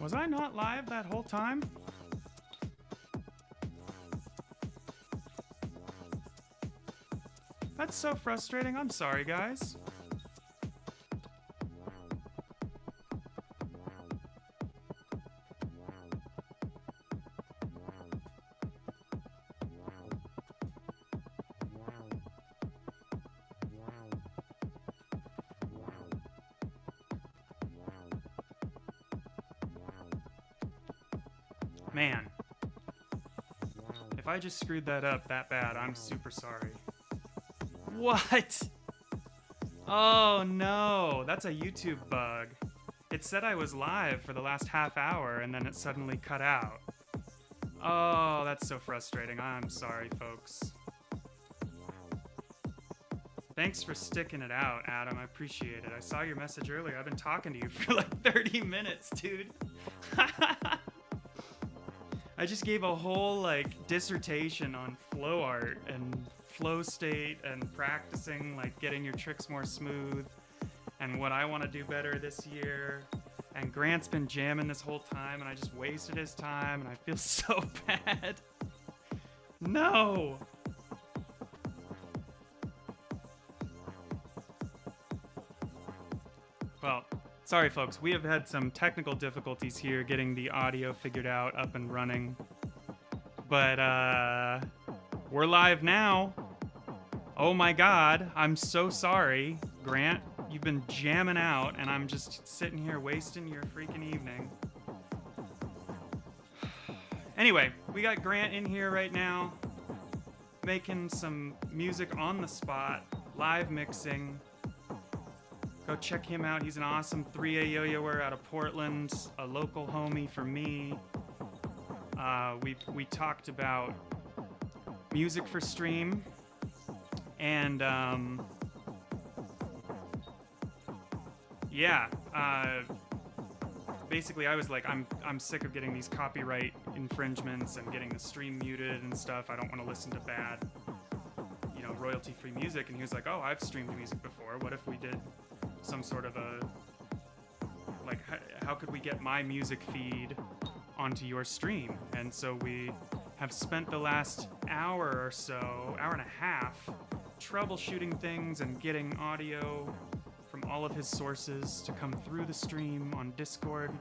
Was I not live that whole time? That's so frustrating. I'm sorry, guys. Man, if I just screwed that up that bad, I'm super sorry. What? Oh no, that's a YouTube bug. It said I was live for the last half hour and then it suddenly cut out. Oh, that's so frustrating. I'm sorry, folks. Thanks for sticking it out, Adam. I appreciate it. I saw your message earlier. I've been talking to you for like 30 minutes, dude. I just gave a whole like dissertation on flow art and flow state and practicing like getting your tricks more smooth and what I want to do better this year. And Grant's been jamming this whole time and I just wasted his time and I feel so bad. No. Well, sorry folks, we have had some technical difficulties here getting the audio figured out, up and running. But we're live now. Oh my god, I'm so sorry, Grant. You've been jamming out and I'm just sitting here wasting your freaking evening. Anyway, we got Grant in here right now, making some music on the spot, live mixing. Go check him out. He's an awesome 3A yo-yoer out of Portland, a local homie for me. We talked about music for stream, and basically I was like, I'm sick of getting these copyright infringements and getting the stream muted and stuff. I don't want to listen to bad, royalty-free music. And he was like, oh, I've streamed music before. What if we did some sort of a, like, how could we get my music feed onto your stream? And so we have spent the last hour or so, hour and a half, troubleshooting things and getting audio from all of his sources to come through the stream on Discord.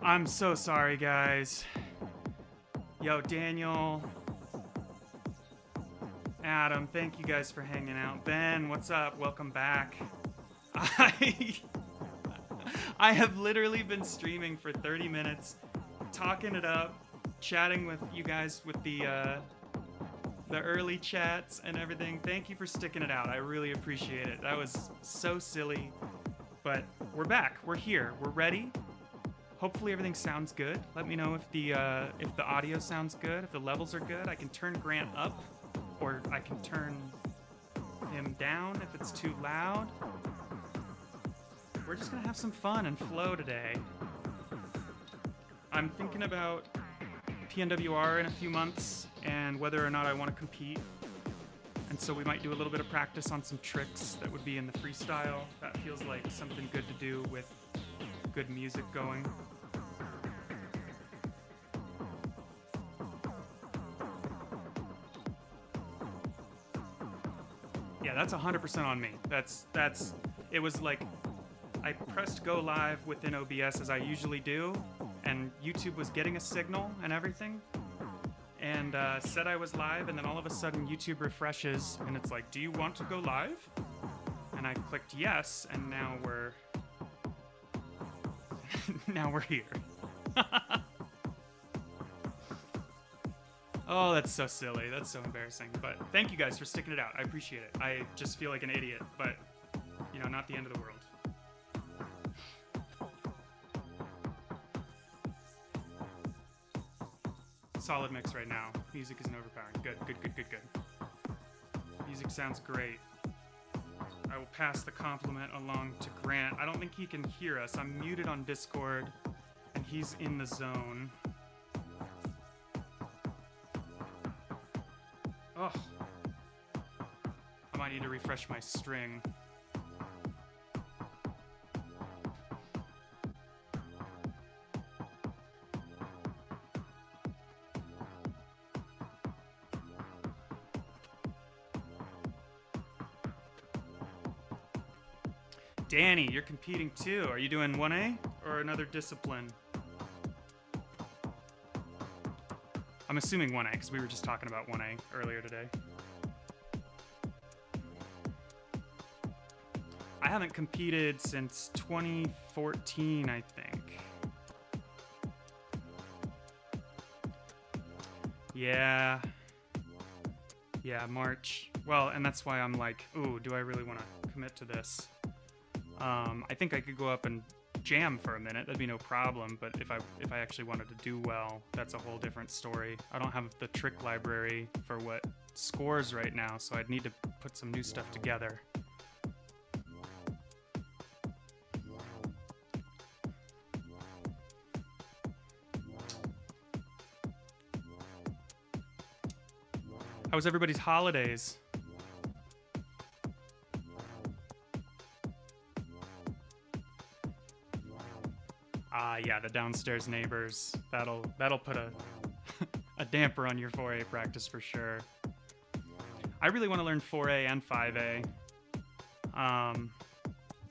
I'm so sorry, guys. Yo, Daniel, Adam, thank you guys for hanging out. Ben, what's up? Welcome back. I have literally been streaming for 30 minutes, talking it up, chatting with you guys with the early chats and everything. Thank you for sticking it out. I really appreciate it. That was so silly, but we're back. We're here. We're ready. Hopefully everything sounds good. Let me know if the audio sounds good, if the levels are good. I can turn Grant up, or I can turn him down if it's too loud. We're just gonna have some fun and flow today. I'm thinking about PNWR in a few months and whether or not I want to compete. And so we might do a little bit of practice on some tricks that would be in the freestyle. That feels like something good to do with good music going. Yeah, that's 100% on me. It was like, I pressed go live within OBS as I usually do, and YouTube was getting a signal and everything, and said I was live, and then all of a sudden YouTube refreshes, and it's like, do you want to go live? And I clicked yes, and now we're here. Oh, that's so silly. That's so embarrassing. But thank you guys for sticking it out. I appreciate it. I just feel like an idiot, but, not the end of the world. Solid mix right now. Music isn't overpowering. Good. Music sounds great. I will pass the compliment along to Grant. I don't think he can hear us. I'm muted on Discord, and he's in the zone. Oh, I might need to refresh my string. Danny, you're competing too. Are you doing 1A or another discipline? I'm assuming 1A because we were just talking about 1A earlier today. I haven't competed since 2014, I think. Yeah, March. Well, and that's why I'm like, ooh, do I really want to commit to this? I think I could go up and jam for a minute. That'd be no problem. But if I actually wanted to do well, that's a whole different story. I don't have the trick library for what scores right now, so I'd need to put some new stuff together. How was everybody's holidays? Yeah, the downstairs neighbors. That'll put a a damper on your 4A practice for sure. I really want to learn 4A and 5A.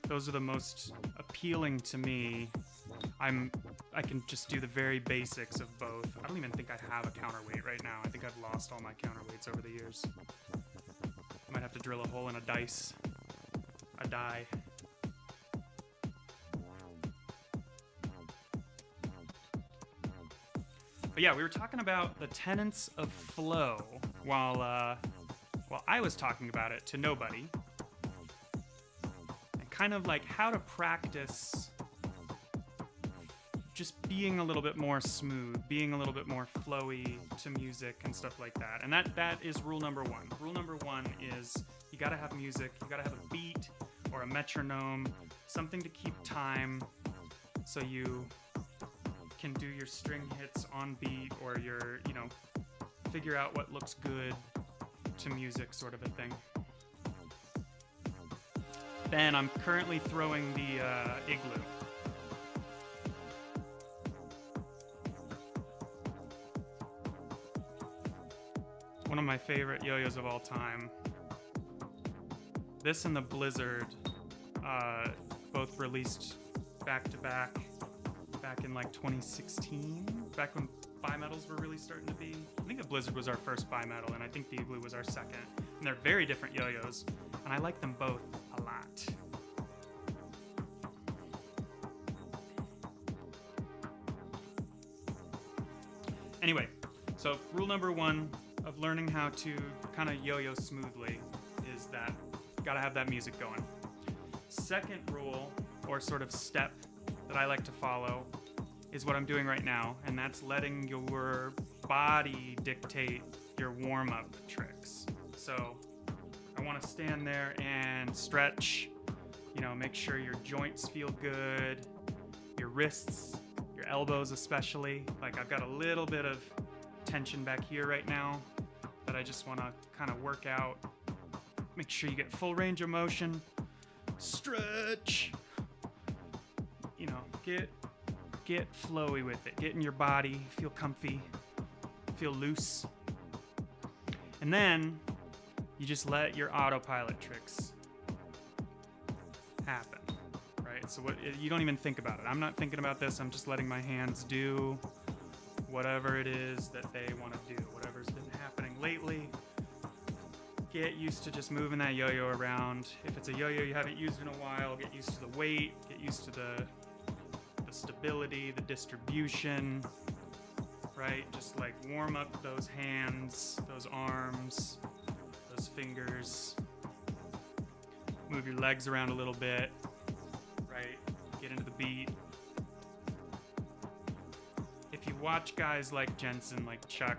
Those are the most appealing to me. I can just do the very basics of both. I don't even think I have a counterweight right now. I think I've lost all my counterweights over the years. I might have to drill a hole in a die. But yeah, we were talking about the tenets of flow while I was talking about it to nobody. And kind of like how to practice just being a little bit more smooth, being a little bit more flowy to music and stuff like that. And that is rule number one. Rule number one is you gotta have music, you gotta have a beat or a metronome, something to keep time so you can do your string hits on beat or your, figure out what looks good to music sort of a thing. Then I'm currently throwing the igloo. One of my favorite yo-yos of all time. This and the Blizzard, both released back to back in like 2016, back when bimetals were really starting to be. I think the Blizzard was our first bimetal, and I think the Igloo was our second. And they're very different yo-yos, and I like them both a lot. Anyway, so rule number one of learning how to kind of yo-yo smoothly is that you gotta have that music going. Second rule, or sort of step that I like to follow, is what I'm doing right now, and that's letting your body dictate your warm-up tricks. So I want to stand there and stretch, make sure your joints feel good, your wrists, your elbows especially. Like I've got a little bit of tension back here right now that I just want to kind of work out. Make sure you get full range of motion. Stretch. Get flowy with it. Get in your body, feel comfy, feel loose. And then you just let your autopilot tricks happen, right? So you don't even think about it. I'm not thinking about this. I'm just letting my hands do whatever it is that they want to do, whatever's been happening lately. Get used to just moving that yo-yo around. If it's a yo-yo you haven't used in a while, get used to the weight, get used to the stability, the distribution, right? Just like warm up those hands, those arms, those fingers. Move your legs around a little bit, right? Get into the beat. If you watch guys like Jensen, like Chuck,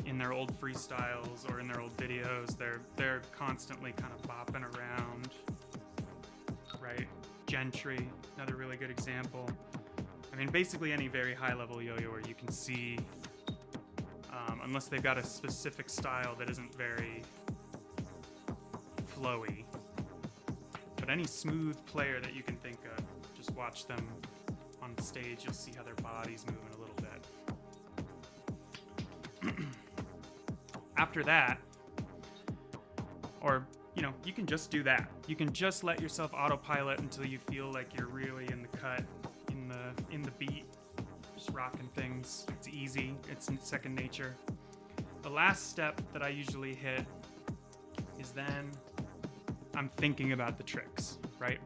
in their old freestyles or in their old videos, they're constantly kind of bopping around, right? Gentry, another really good example. I mean, basically any very high-level yo-yo where you can see, unless they've got a specific style that isn't very flowy, but any smooth player that you can think of, just watch them on stage, you'll see how their body's moving a little bit. After that, or you can just do that. You can just let yourself autopilot until you feel like you're really in the cut, in the beat, just rocking things. It's easy. It's second nature. The last step that I usually hit is then I'm thinking about the tricks, right?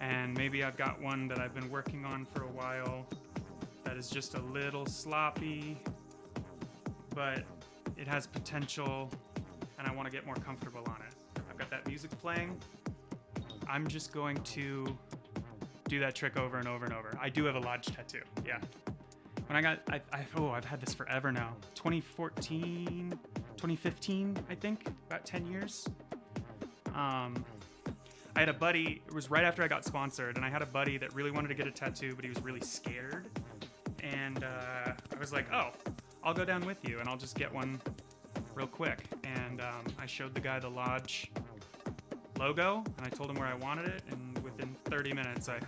And maybe I've got one that I've been working on for a while that is just a little sloppy, but it has potential, and I want to get more comfortable on it. I've got that music playing. I'm just going to do that trick over and over and over. I do have a Lodge tattoo, yeah. When I've had this forever now. 2014, 2015, I think, about 10 years. I had a buddy, it was right after I got sponsored, and I had a buddy that really wanted to get a tattoo, but he was really scared. And I was like, oh, I'll go down with you, and I'll just get one real quick. And I showed the guy the Lodge logo, and I told him where I wanted it, and within 30 minutes, I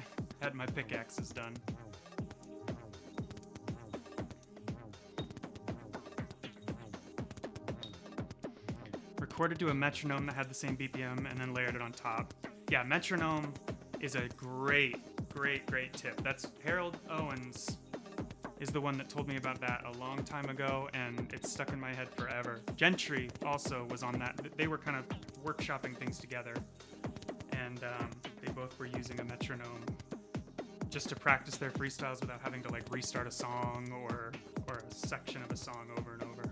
had my pickaxes done. Recorded to a metronome that had the same BPM, and then layered it on top. Yeah, metronome is a great tip. That's Harold Owens is the one that told me about that a long time ago, and it's stuck in my head forever. Gentry also was on that. They were kind of workshopping things together, and they both were using a metronome just to practice their freestyles without having to like restart a song or a section of a song over and over.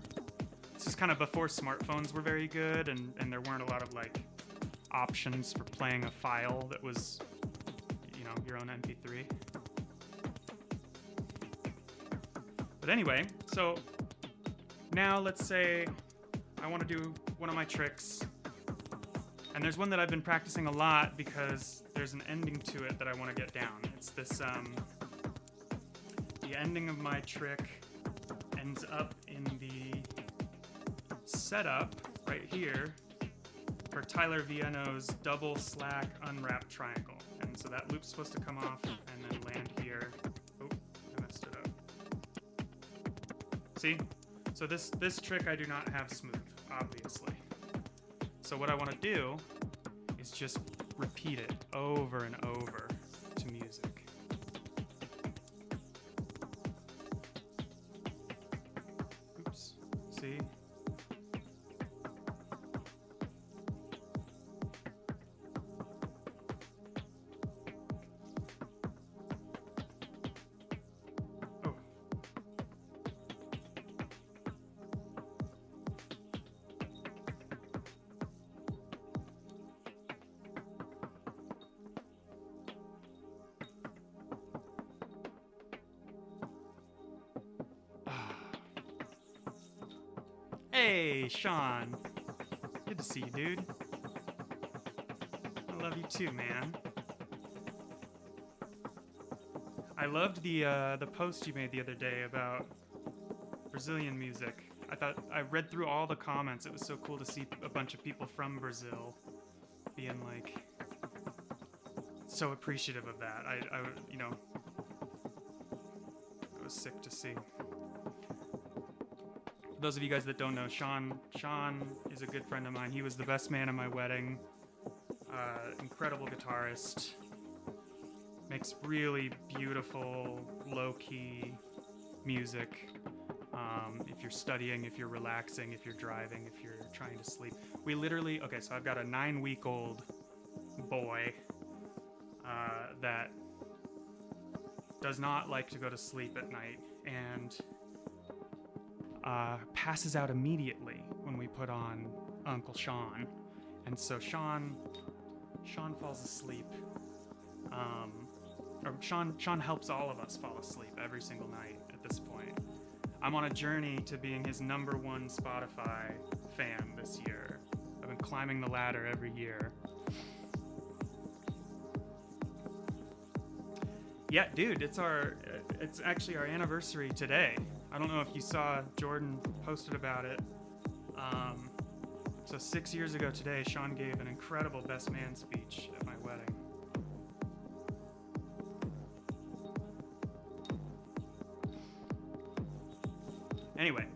This is kind of before smartphones were very good, and there weren't a lot of like options for playing a file that was, your own MP3. But anyway, so now let's say I want to do one of my tricks, and there's one that I've been practicing a lot because there's an ending to it that I want to get down. It's this, the ending of my trick ends up in the setup right here for Tyler Vienno's double slack unwrap triangle. And so that loop's supposed to come off and then land here. Oh, I messed it up. See? So this trick I do not have smooth, obviously. So what I want to do is just repeat it over and over to music. Oops. See? Hey, Sean. Good to see you, dude. I love you too, man. I loved the post you made the other day about Brazilian music. I read through all the comments. It was so cool to see a bunch of people from Brazil being like so appreciative of that. I it was sick to see. Those of you guys that don't know, Sean is a good friend of mine. He was the best man at my wedding. Incredible guitarist. Makes really beautiful, low-key music. If you're studying, if you're relaxing, if you're driving, if you're trying to sleep. So I've got a 9-week-old boy that does not like to go to sleep at night, and passes out immediately when we put on Uncle Sean. And so Sean falls asleep. Sean helps all of us fall asleep every single night at this point. I'm on a journey to being his #1 Spotify fan this year. I've been climbing the ladder every year. Yeah, dude, it's actually our anniversary today. I don't know if you saw, Jordan posted about it. So 6 years ago today, Sean gave an incredible best man speech at my wedding. Anyway,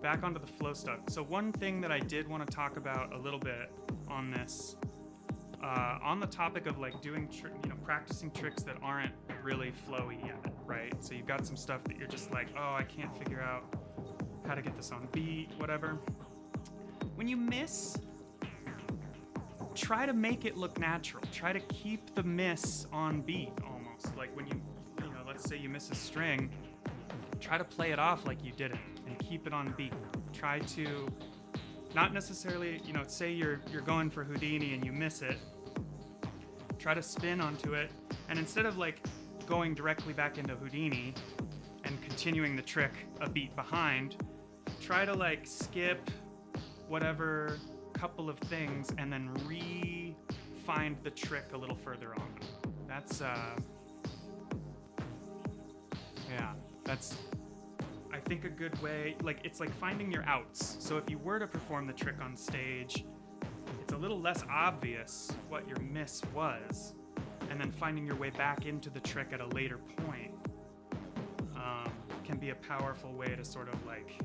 back onto the flow stuff. So one thing that I did want to talk about a little bit on this, on the topic of like doing, practicing tricks that aren't really flowy yet, right? So you've got some stuff that you're just like, oh, I can't figure out how to get this on beat, whatever. When you miss, try to make it look natural. Try to keep the miss on beat almost. Like when you let's say you miss a string, try to play it off like you did it and keep it on beat. Try to not necessarily, say you're going for Houdini and you miss it, try to spin onto it, and instead of like going directly back into Houdini and continuing the trick a beat behind, try to like skip whatever couple of things and then re-find the trick a little further on. That's I think a good way, like it's like finding your outs. So if you were to perform the trick on stage, it's a little less obvious what your miss was, and then finding your way back into the trick at a later point can be a powerful way to sort of like,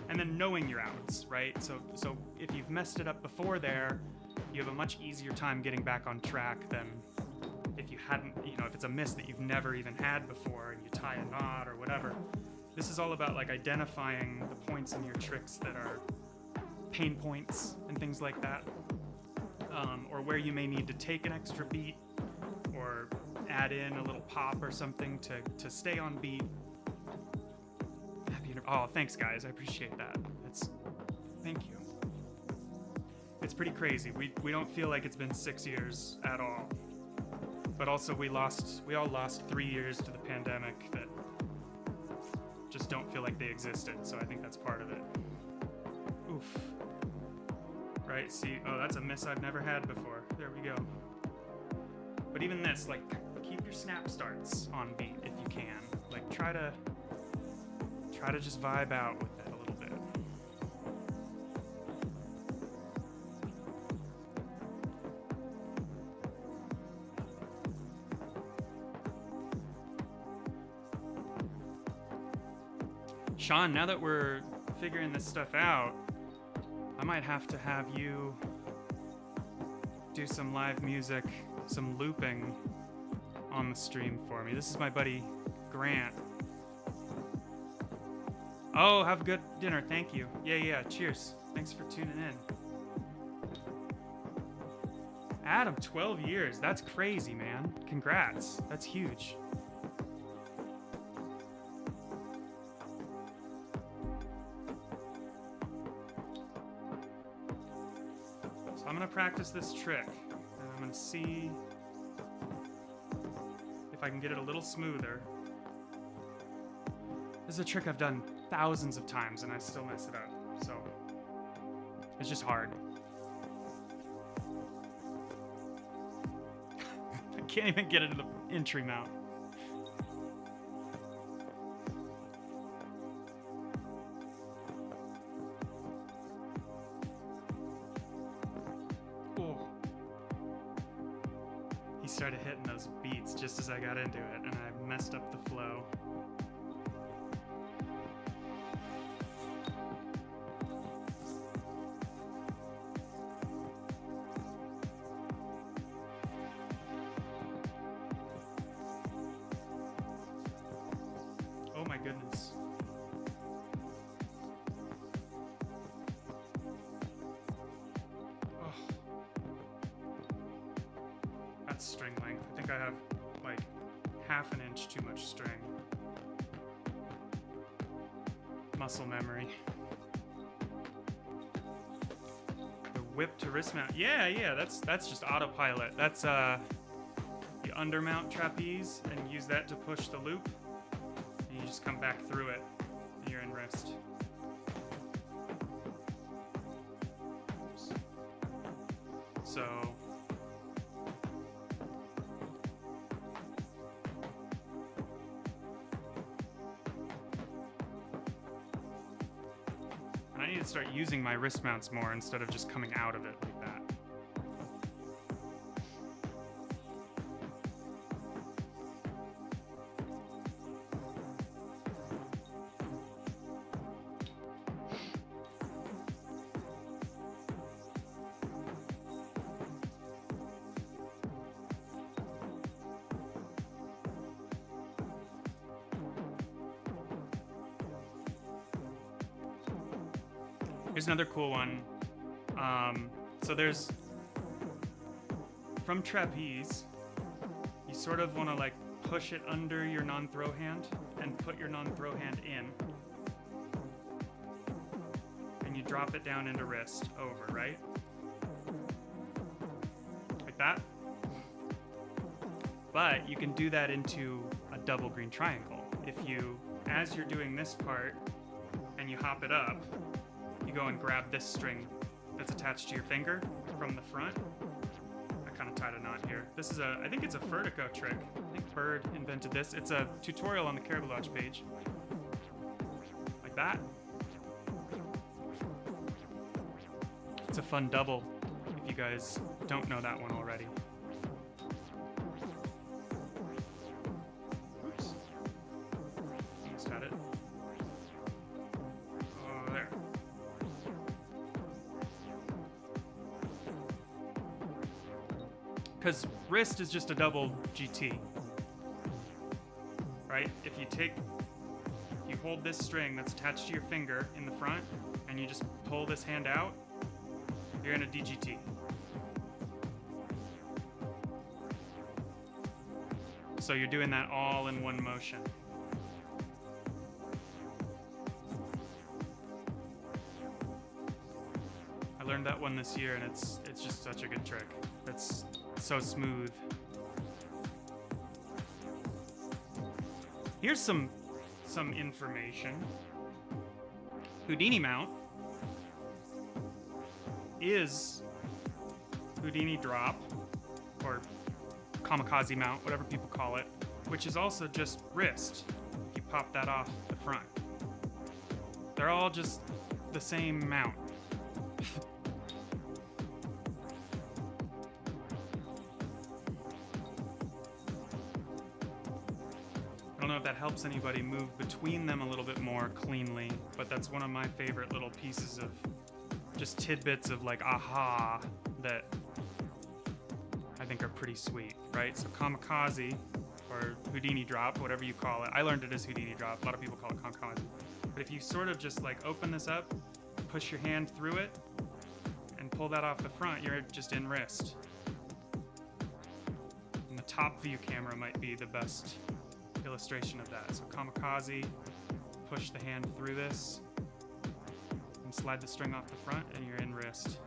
and then knowing your outs, right? So if you've messed it up before there, you have a much easier time getting back on track than if you hadn't, if it's a miss that you've never even had before and you tie a knot or whatever. This is all about like identifying the points in your tricks that are pain points and things like that, or where you may need to take an extra beat or add in a little pop or something to stay on beat. Oh, thanks guys, I appreciate that. Thank you. It's pretty crazy. We don't feel like it's been 6 years at all. But also we all lost 3 years to the pandemic that just don't feel like they existed. So I think that's part of it. Oof. Right, see, oh, that's a miss I've never had before. There we go. But even this, like, keep your snap starts on beat if you can. Like, try to just vibe out with it a little bit. Sean, now that we're figuring this stuff out, I might have to have you do some live music, some looping on the stream for me. This is my buddy Grant. Oh, have a good dinner. Thank you. Yeah. Cheers. Thanks for tuning in. Adam, 12 years. That's crazy, man. Congrats. That's huge. So I'm going to practice this trick. And I'm going to see if I can get it a little smoother. This is a trick I've done thousands of times and I still mess it up. So it's just hard. I can't even get it to the entry mount. Oh. He started hitting those beats just as I got into it and I messed up the flow. Goodness. Oh. That's string length. I think I have like half an inch too much string. Muscle memory. The whip to wrist mount. Yeah, that's just autopilot. That's you undermount trapeze and use that to push the loop. You just come back through it and you're in wrist. So and I need to start using my wrist mounts more instead of just coming out of it like that. Here's another cool one. So there's, from trapeze, you sort of want to like push it under your non-throw hand and put your non-throw hand in. And you drop it down into wrist, over, right? Like that. But you can do that into a double green triangle. If you, as you're doing this part, and you hop it up, you go and grab this string that's attached to your finger from the front. I kind of tied a knot here. This is I think it's a vertigo trick. I think Bird invented this. It's a tutorial on the Caribou Lodge page. Like that. It's a fun double if you guys don't know that one already. Oops. Almost had it. Oh, there. Because wrist is just a double GT, right? If you hold this string that's attached to your finger in the front, and you just pull this hand out, you're in a DGT. So you're doing that all in one motion. I learned that one this year, and it's just such a good trick. It's so smooth. Here's some information. Houdini mount is Houdini drop, or kamikaze mount, whatever people call it, which is also just wrist. You pop that off the front. They're all just the same mount. I don't know if that helps anybody move between them a little bit more cleanly, but that's one of my favorite little pieces of just tidbits of like aha that I think are pretty sweet, right? So kamikaze, or Houdini drop, whatever you call it. I learned it as Houdini drop. A lot of people call it kamikaze. But if you sort of just like open this up, push your hand through it, and pull that off the front, you're just in wrist. And the top view camera might be the best illustration of that. So kamikaze, push the hand through this, and slide the string off the front, and you're in wrist.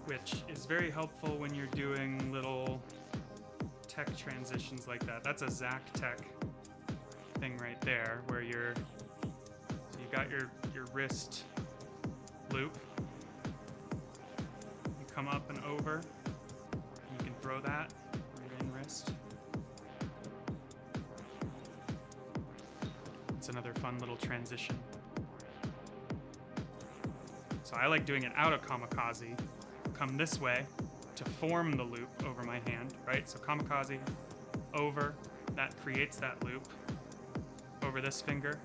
Which is very helpful when you're doing little tech transitions like that. That's a Zach Tech thing right there, where so you got your wrist loop. You come up and over, and you can throw that, you're in wrist. It's another fun little transition. So I like doing it out of kamikaze. Come this way to form the loop over my hand, right? So kamikaze over, that creates that loop over this finger.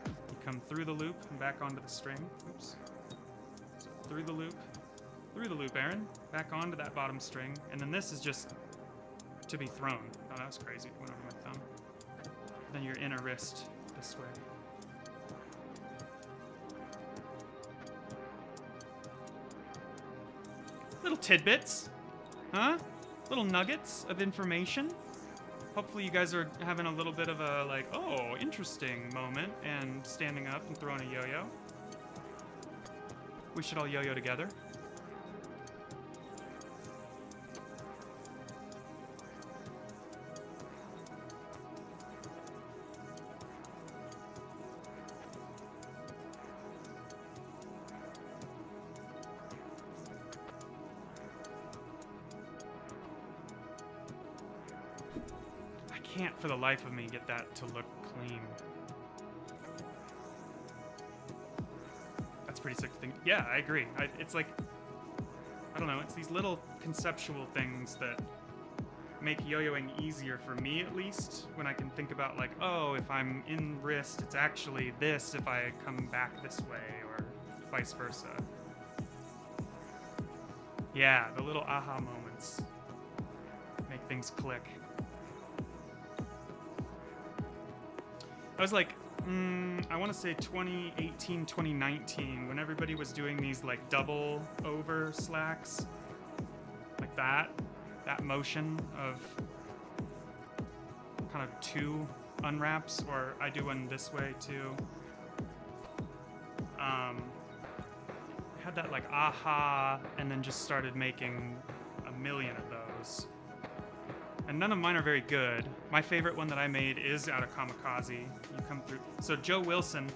You come through the loop and back onto the string. Oops. So through the loop, Aaron, back onto that bottom string, and then this is just to be thrown. Oh, that was crazy. It went over my thumb. Then you're in a wrist this way. Little tidbits, huh? Little nuggets of information. Hopefully you guys are having a little bit of a like, oh, interesting moment, and standing up and throwing a yo-yo. We should all yo-yo together. Can't for the life of me get that to look clean. That's pretty sick thing. Yeah, I agree. It's like, I don't know, it's these little conceptual things that make yo-yoing easier for me, at least, when I can think about like, oh, if I'm in wrist, it's actually this if I come back this way, or vice versa. Yeah, the little aha moments make things click. I was like I want to say 2018, 2019, when everybody was doing these like double over slacks, like that motion of kind of 2 unwraps, or I do one this way too. Had that like aha, and then just started making a million of those. And none of mine are very good. My favorite one that I made is out of Kamikaze. You come through. So Joe Wilson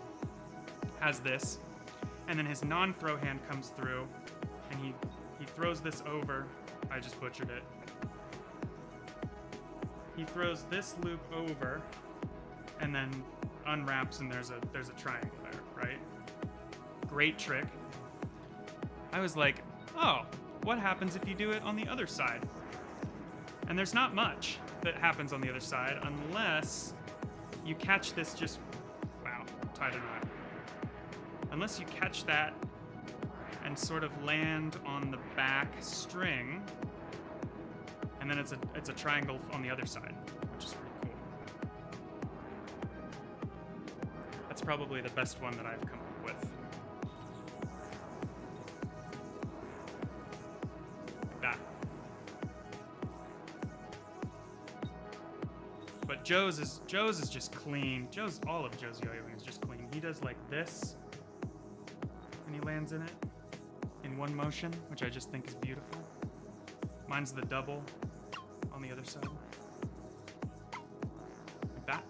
has this, and then his non-throw hand comes through, and he throws this over. I just butchered it. He throws this loop over, and then unwraps, and there's a triangle there, right? Great trick. I was like, oh, what happens if you do it on the other side? And there's not much that happens on the other side unless you catch this just, wow, tied a knot. Unless you catch that and sort of land on the back string, and then it's a triangle on the other side, which is pretty cool. That's probably the best one that I've come up with. Like that. But Joe's is just clean. All of Joe's yo-yoing is just clean. He does like this, and he lands in it in one motion, which I just think is beautiful. Mine's the double on the other side. Like that.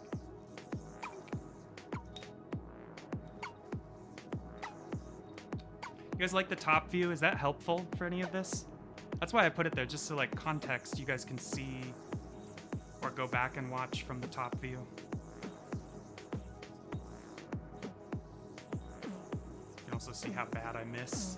You guys like the top view? Is that helpful for any of this? That's why I put it there, just so like context, you guys can see or go back and watch from the top view. You can also see how bad I miss.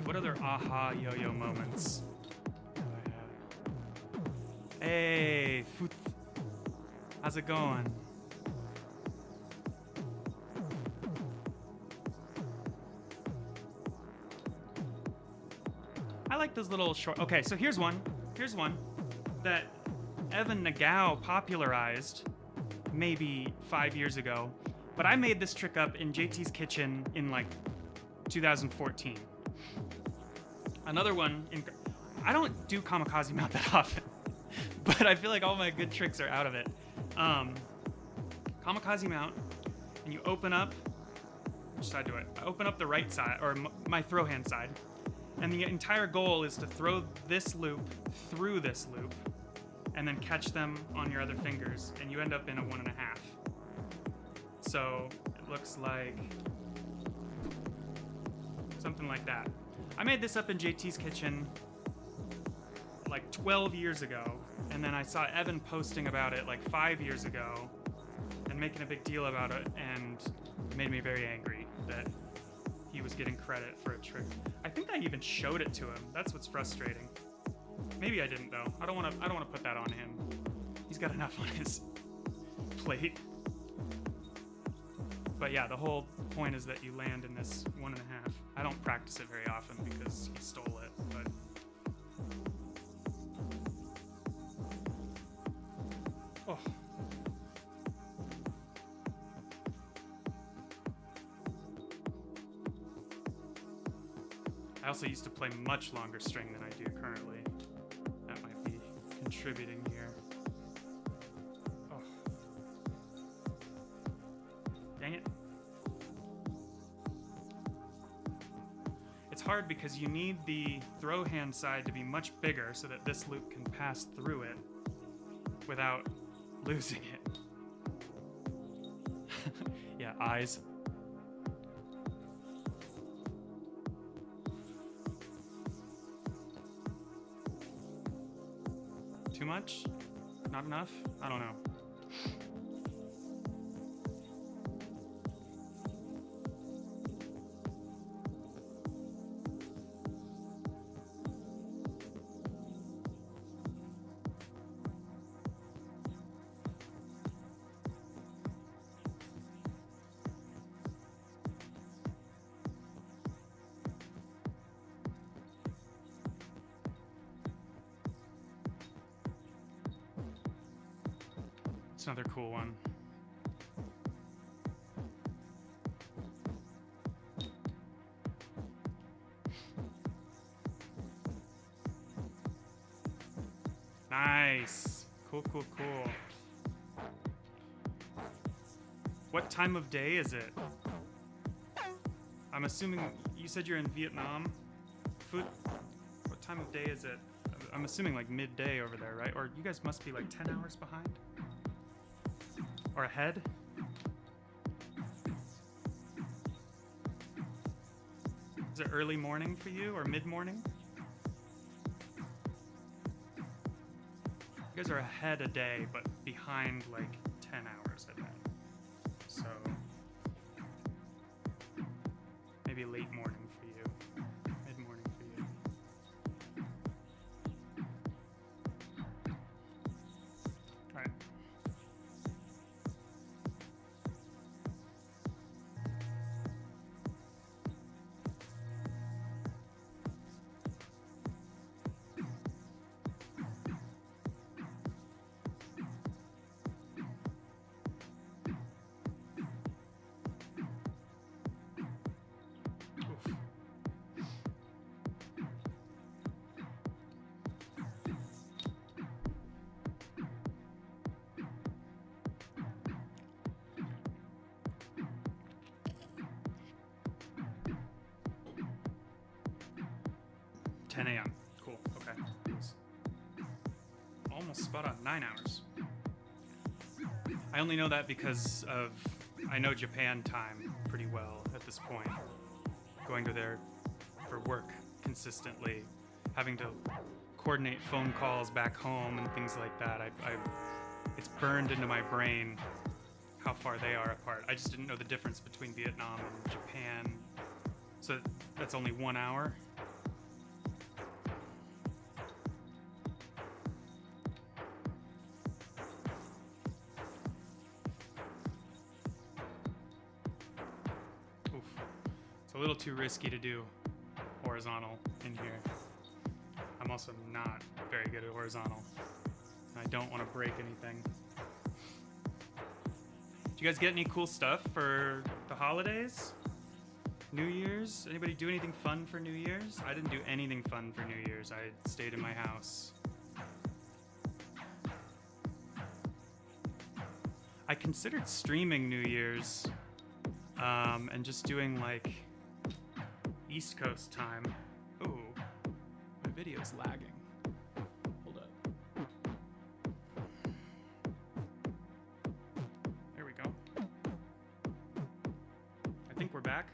What other aha yo-yo moments do I have? Hey, Foot. How's it going? I like those little short. Okay, so here's one. Here's one that Evan Nagao popularized maybe 5 years ago, but I made this trick up in JT's kitchen in like 2014. Another one, I don't do Kamikaze mount that often, but I feel like all my good tricks are out of it. Kamikaze mount, and you open up, which side do I open up the right side, or my throw hand side, and the entire goal is to throw this loop through this loop, and then catch them on your other fingers, and you end up in a 1.5. So it looks like something like that. I made this up in JT's kitchen like 12 years ago, and then I saw Evan posting about it like 5 years ago and making a big deal about it, and it made me very angry that he was getting credit for a trick. I think I even showed it to him. That's what's frustrating. Maybe I didn't though. I don't want to put that on him. He's got enough on his plate. But yeah, the whole point is that you land in this 1.5. I don't practice it very often because he stole it, but oh. I also used to play much longer string than I do currently. That might be contributing here. Dang it. It's hard because you need the throw hand side to be much bigger so that this loop can pass through it without losing it. Yeah, eyes. Too much? Not enough? I don't know. It's another cool one. Nice. Cool, cool, cool. What time of day is it? I'm assuming you said you're in Vietnam. What time of day is it? I'm assuming like midday over there, right? Or you guys must be like 10 hours behind? Or ahead? Is it early morning for you or mid-morning? You guys are ahead a day, but behind like 10 hours, I bet. So maybe late morning for you, mid-morning for you. All right. Oof. $10 a.m. Cool. Okay. Almost spot on. 9 hours. I only know that because I know Japan time pretty well at this point. Going to there for work consistently, having to coordinate phone calls back home and things like that. It's burned into my brain how far they are apart. I just didn't know the difference between Vietnam and Japan. So that's only 1 hour. Oof. It's a little too risky to do horizontal in here. I'm also not very good at horizontal. I don't want to break anything. Did you guys get any cool stuff for the holidays? New Year's? Anybody do anything fun for New Year's? I didn't do anything fun for New Year's. I stayed in my house. I considered streaming New Year's and just doing like East Coast time. Ooh, my video's lagging. Hold up. There we go. I think we're back.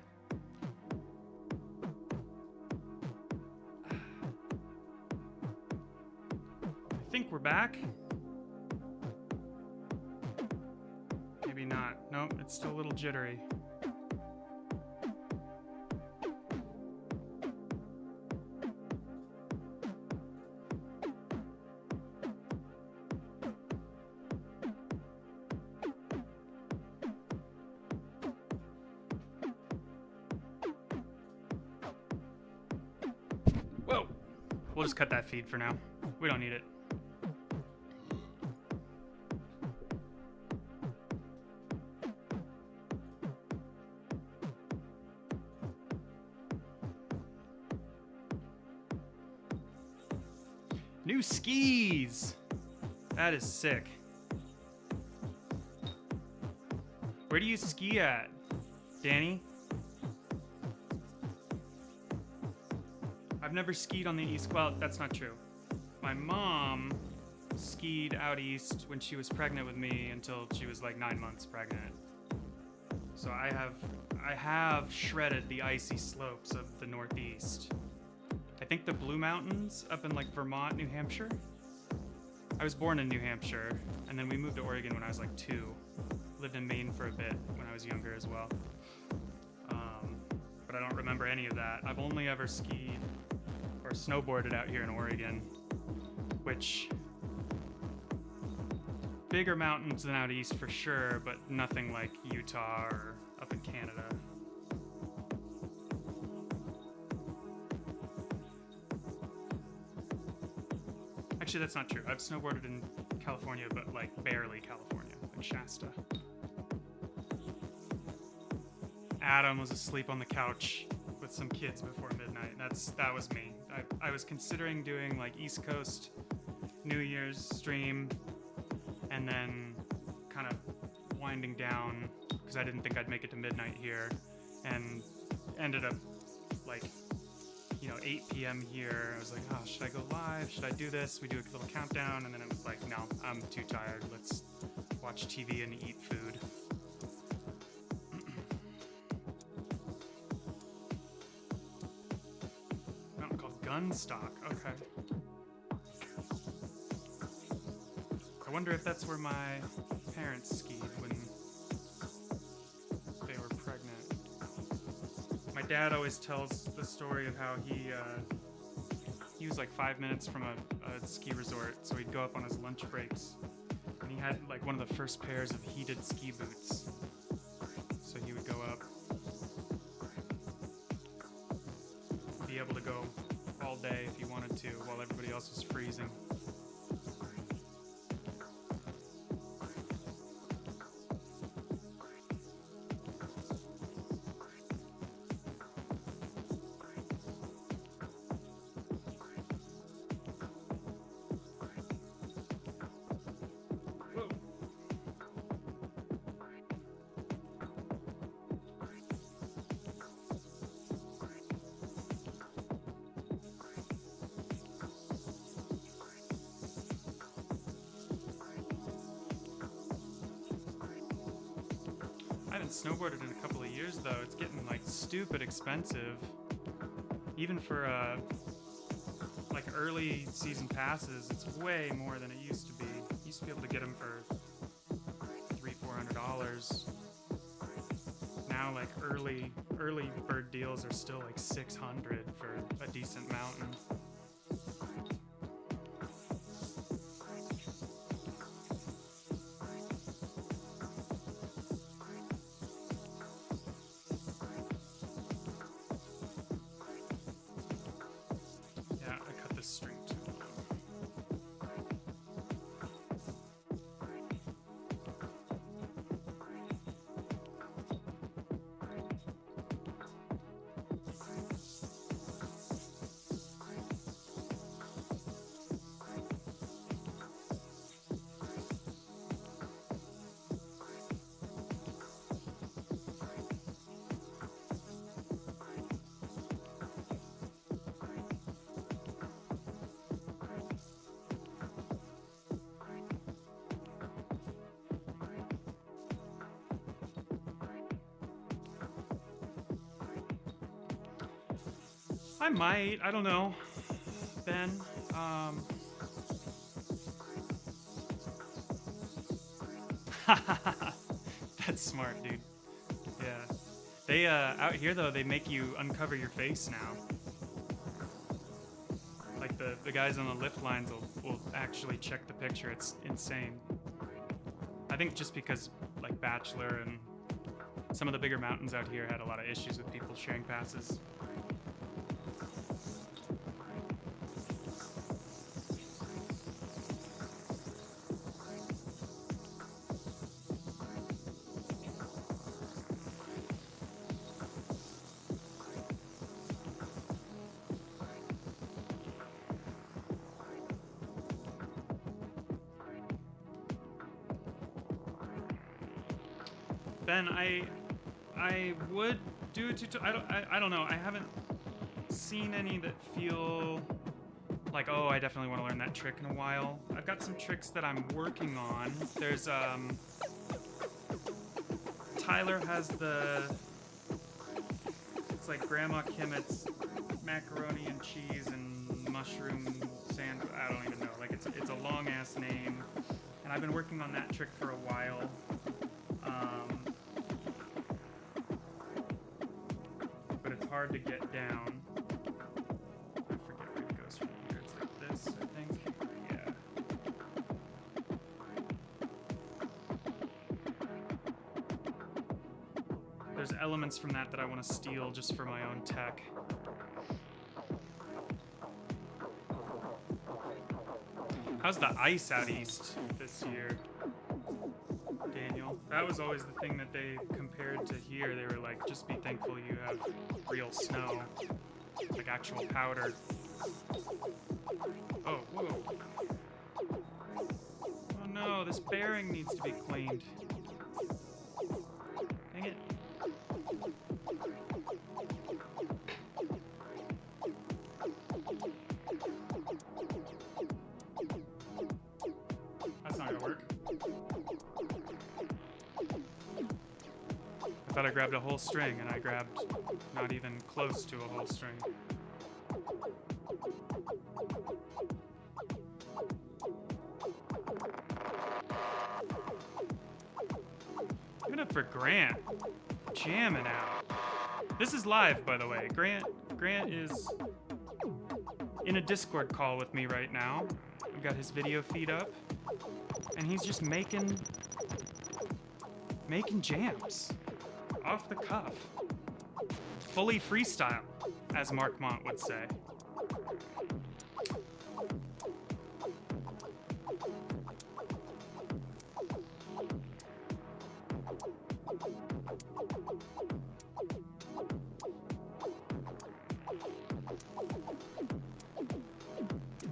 I think we're back. Maybe not. Nope, it's still a little jittery. Whoa! We'll just cut that feed for now. We don't need it. New skis! That is sick. Where do you ski at, Danny? I've never skied on the East. Well, that's not true. My mom skied out east when she was pregnant with me until she was like 9 months pregnant. So I have shredded the icy slopes of the Northeast. I think the Blue Mountains up in like Vermont, New Hampshire. I was born in New Hampshire, and then we moved to Oregon when I was like 2. Lived in Maine for a bit when I was younger as well. But I don't remember any of that. I've only ever skied or snowboarded out here in Oregon, which bigger mountains than out east for sure, but nothing like Utah or up in Canada. Actually, that's not true. I've snowboarded in California, but like barely California. in Shasta. Adam was asleep on the couch with some kids before midnight. That was me. I was considering doing like East Coast New Year's stream and then kind of winding down because I didn't think I'd make it to midnight here, and ended up like 8 p.m. here. I was like, oh, should I go live? Should I do this? We do a little countdown, and then it was like, no, I'm too tired. Let's watch TV and eat food. Mountain called Gunstock. Okay. I wonder if that's where my parents skied when they were pregnant. My dad always tells the story of how he was like 5 minutes from a ski resort, so he'd go up on his lunch breaks, and he had like one of the first pairs of heated ski boots. So he would go up, be able to go all day if he wanted to, while everybody else was freezing. I haven't snowboarded in a couple of years though. It's getting like stupid expensive, even for like early season passes. It's way more than it used to be. You used to be able to get them for $300-400. Now like early bird deals are still like $600 for a decent mountain. I might. I don't know. Ben. That's smart, dude. Yeah. They, out here, though, they make you uncover your face now. Like, the guys on the lift lines will actually check the picture. It's insane. I think just because, like, Bachelor and some of the bigger mountains out here had a lot of issues with people sharing passes. Ben, I would do a tutorial. I don't know. I haven't seen any that feel like, oh, I definitely want to learn that trick in a while. I've got some tricks that I'm working on. There's Tyler has it's like Grandma Kimmett's macaroni and cheese and mushroom sandwich. I don't even know. Like it's a long ass name, and I've been working on that trick for a while. But it's hard to get down. I forget where it goes from here. It's like this, I think. Yeah. There's elements from that I want to steal just for my own tech. How's the ice out east this year? That was always the thing that they compared to here. They were like, just be thankful you have real snow, like actual powder. Oh, whoa. Oh no, this bearing needs to be cleaned. Dang it. That's not gonna work. I thought I grabbed a whole string, and I grabbed not even close to a whole string. Give it up for Grant. Jamming out. This is live, by the way. Grant is in a Discord call with me right now. I've got his video feed up, and he's just making jams off the cuff. Fully freestyle, as Mark Mont would say.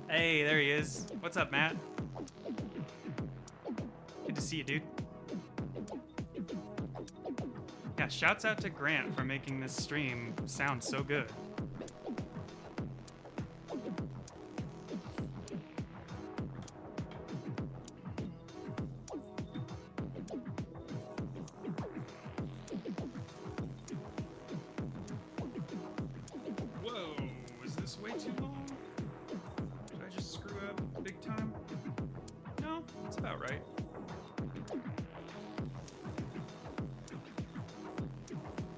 Hey, there he is. What's up, Matt? Good to see you, dude. Yeah, shouts out to Grant for making this stream sound so good. Whoa, is this way too long? Did I just screw up big time? No, it's about right.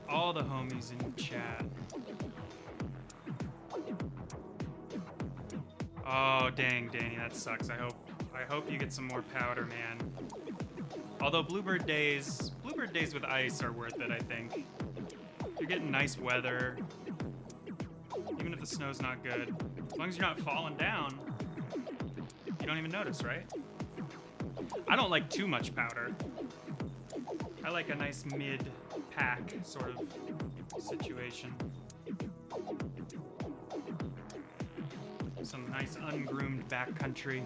All the homies in chat. Oh, dang, Danny, that sucks. I hope you get some more powder, man. Although Bluebird days with ice are worth it, I think. You're getting nice weather. Even if the snow's not good. As long as you're not falling down, you don't even notice, right? I don't like too much powder. I like a nice mid-pack sort of situation. Some nice ungroomed backcountry.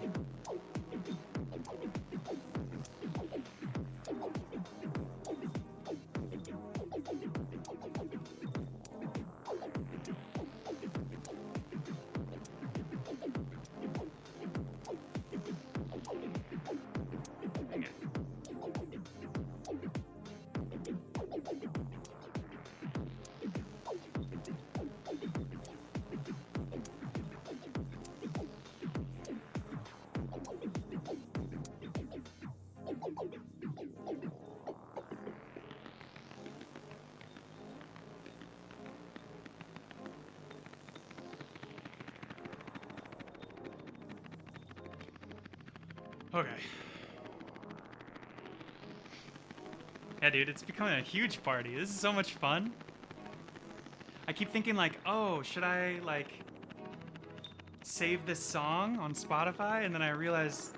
Okay. Yeah, dude, it's becoming a huge party. This is so much fun. I keep thinking like, oh, should I like save this song on Spotify? And then I realize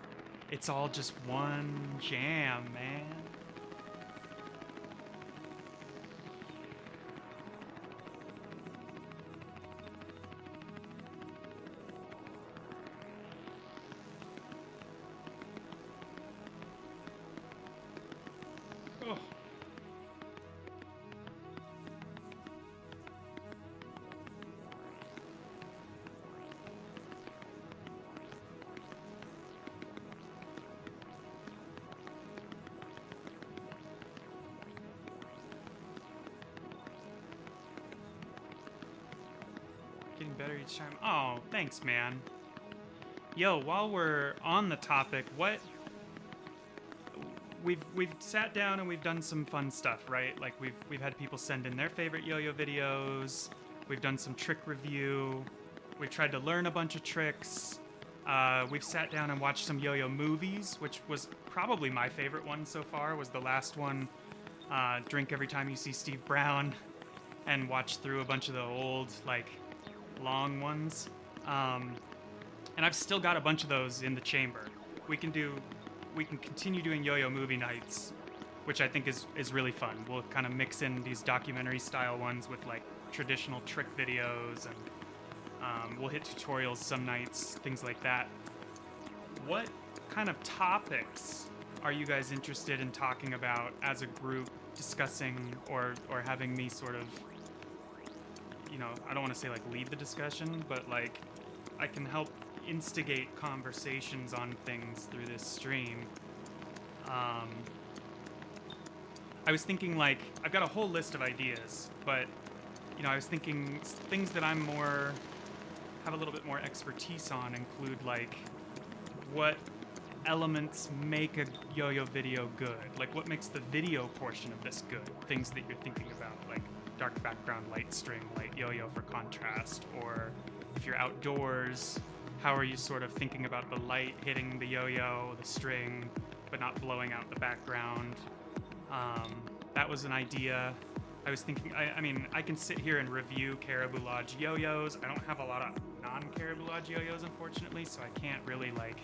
it's all just one jam, man. Oh. Getting better each time. Oh, thanks, man. Yo, while we're on the topic, what we've sat down and we've done some fun stuff, right? Like we've had people send in their favorite yo-yo videos. We've done some trick review. We've tried to learn a bunch of tricks. We've sat down and watched some yo-yo movies, which was probably my favorite one so far. Was the last one, Drink Every Time You See Steve Brown, and watch through a bunch of the old like long ones. And I've still got a bunch of those in the chamber. We can continue doing yo-yo movie nights which I think is really fun. We'll kind of mix in these documentary style ones with like traditional trick videos, and we'll hit tutorials some nights, things like that. What kind of topics are you guys interested in talking about as a group, discussing or having me sort of, you know, I don't want to say like lead the discussion, but like I can help instigate conversations on things through this stream. I was thinking, like, I've got a whole list of ideas, but, you know, I was thinking things that I'm have a little bit more expertise on include, like, what elements make a yo-yo video good? Like, what makes the video portion of this good? Things that you're thinking about, like dark background, light string, light yo-yo for contrast, or if you're outdoors, how are you sort of thinking about the light hitting the yo-yo, the string, but not blowing out the background? That was an idea. I was thinking, I mean, I can sit here and review Caribou Lodge yo-yos. I don't have a lot of non-Caribou Lodge yo-yos, unfortunately, so I can't really, like,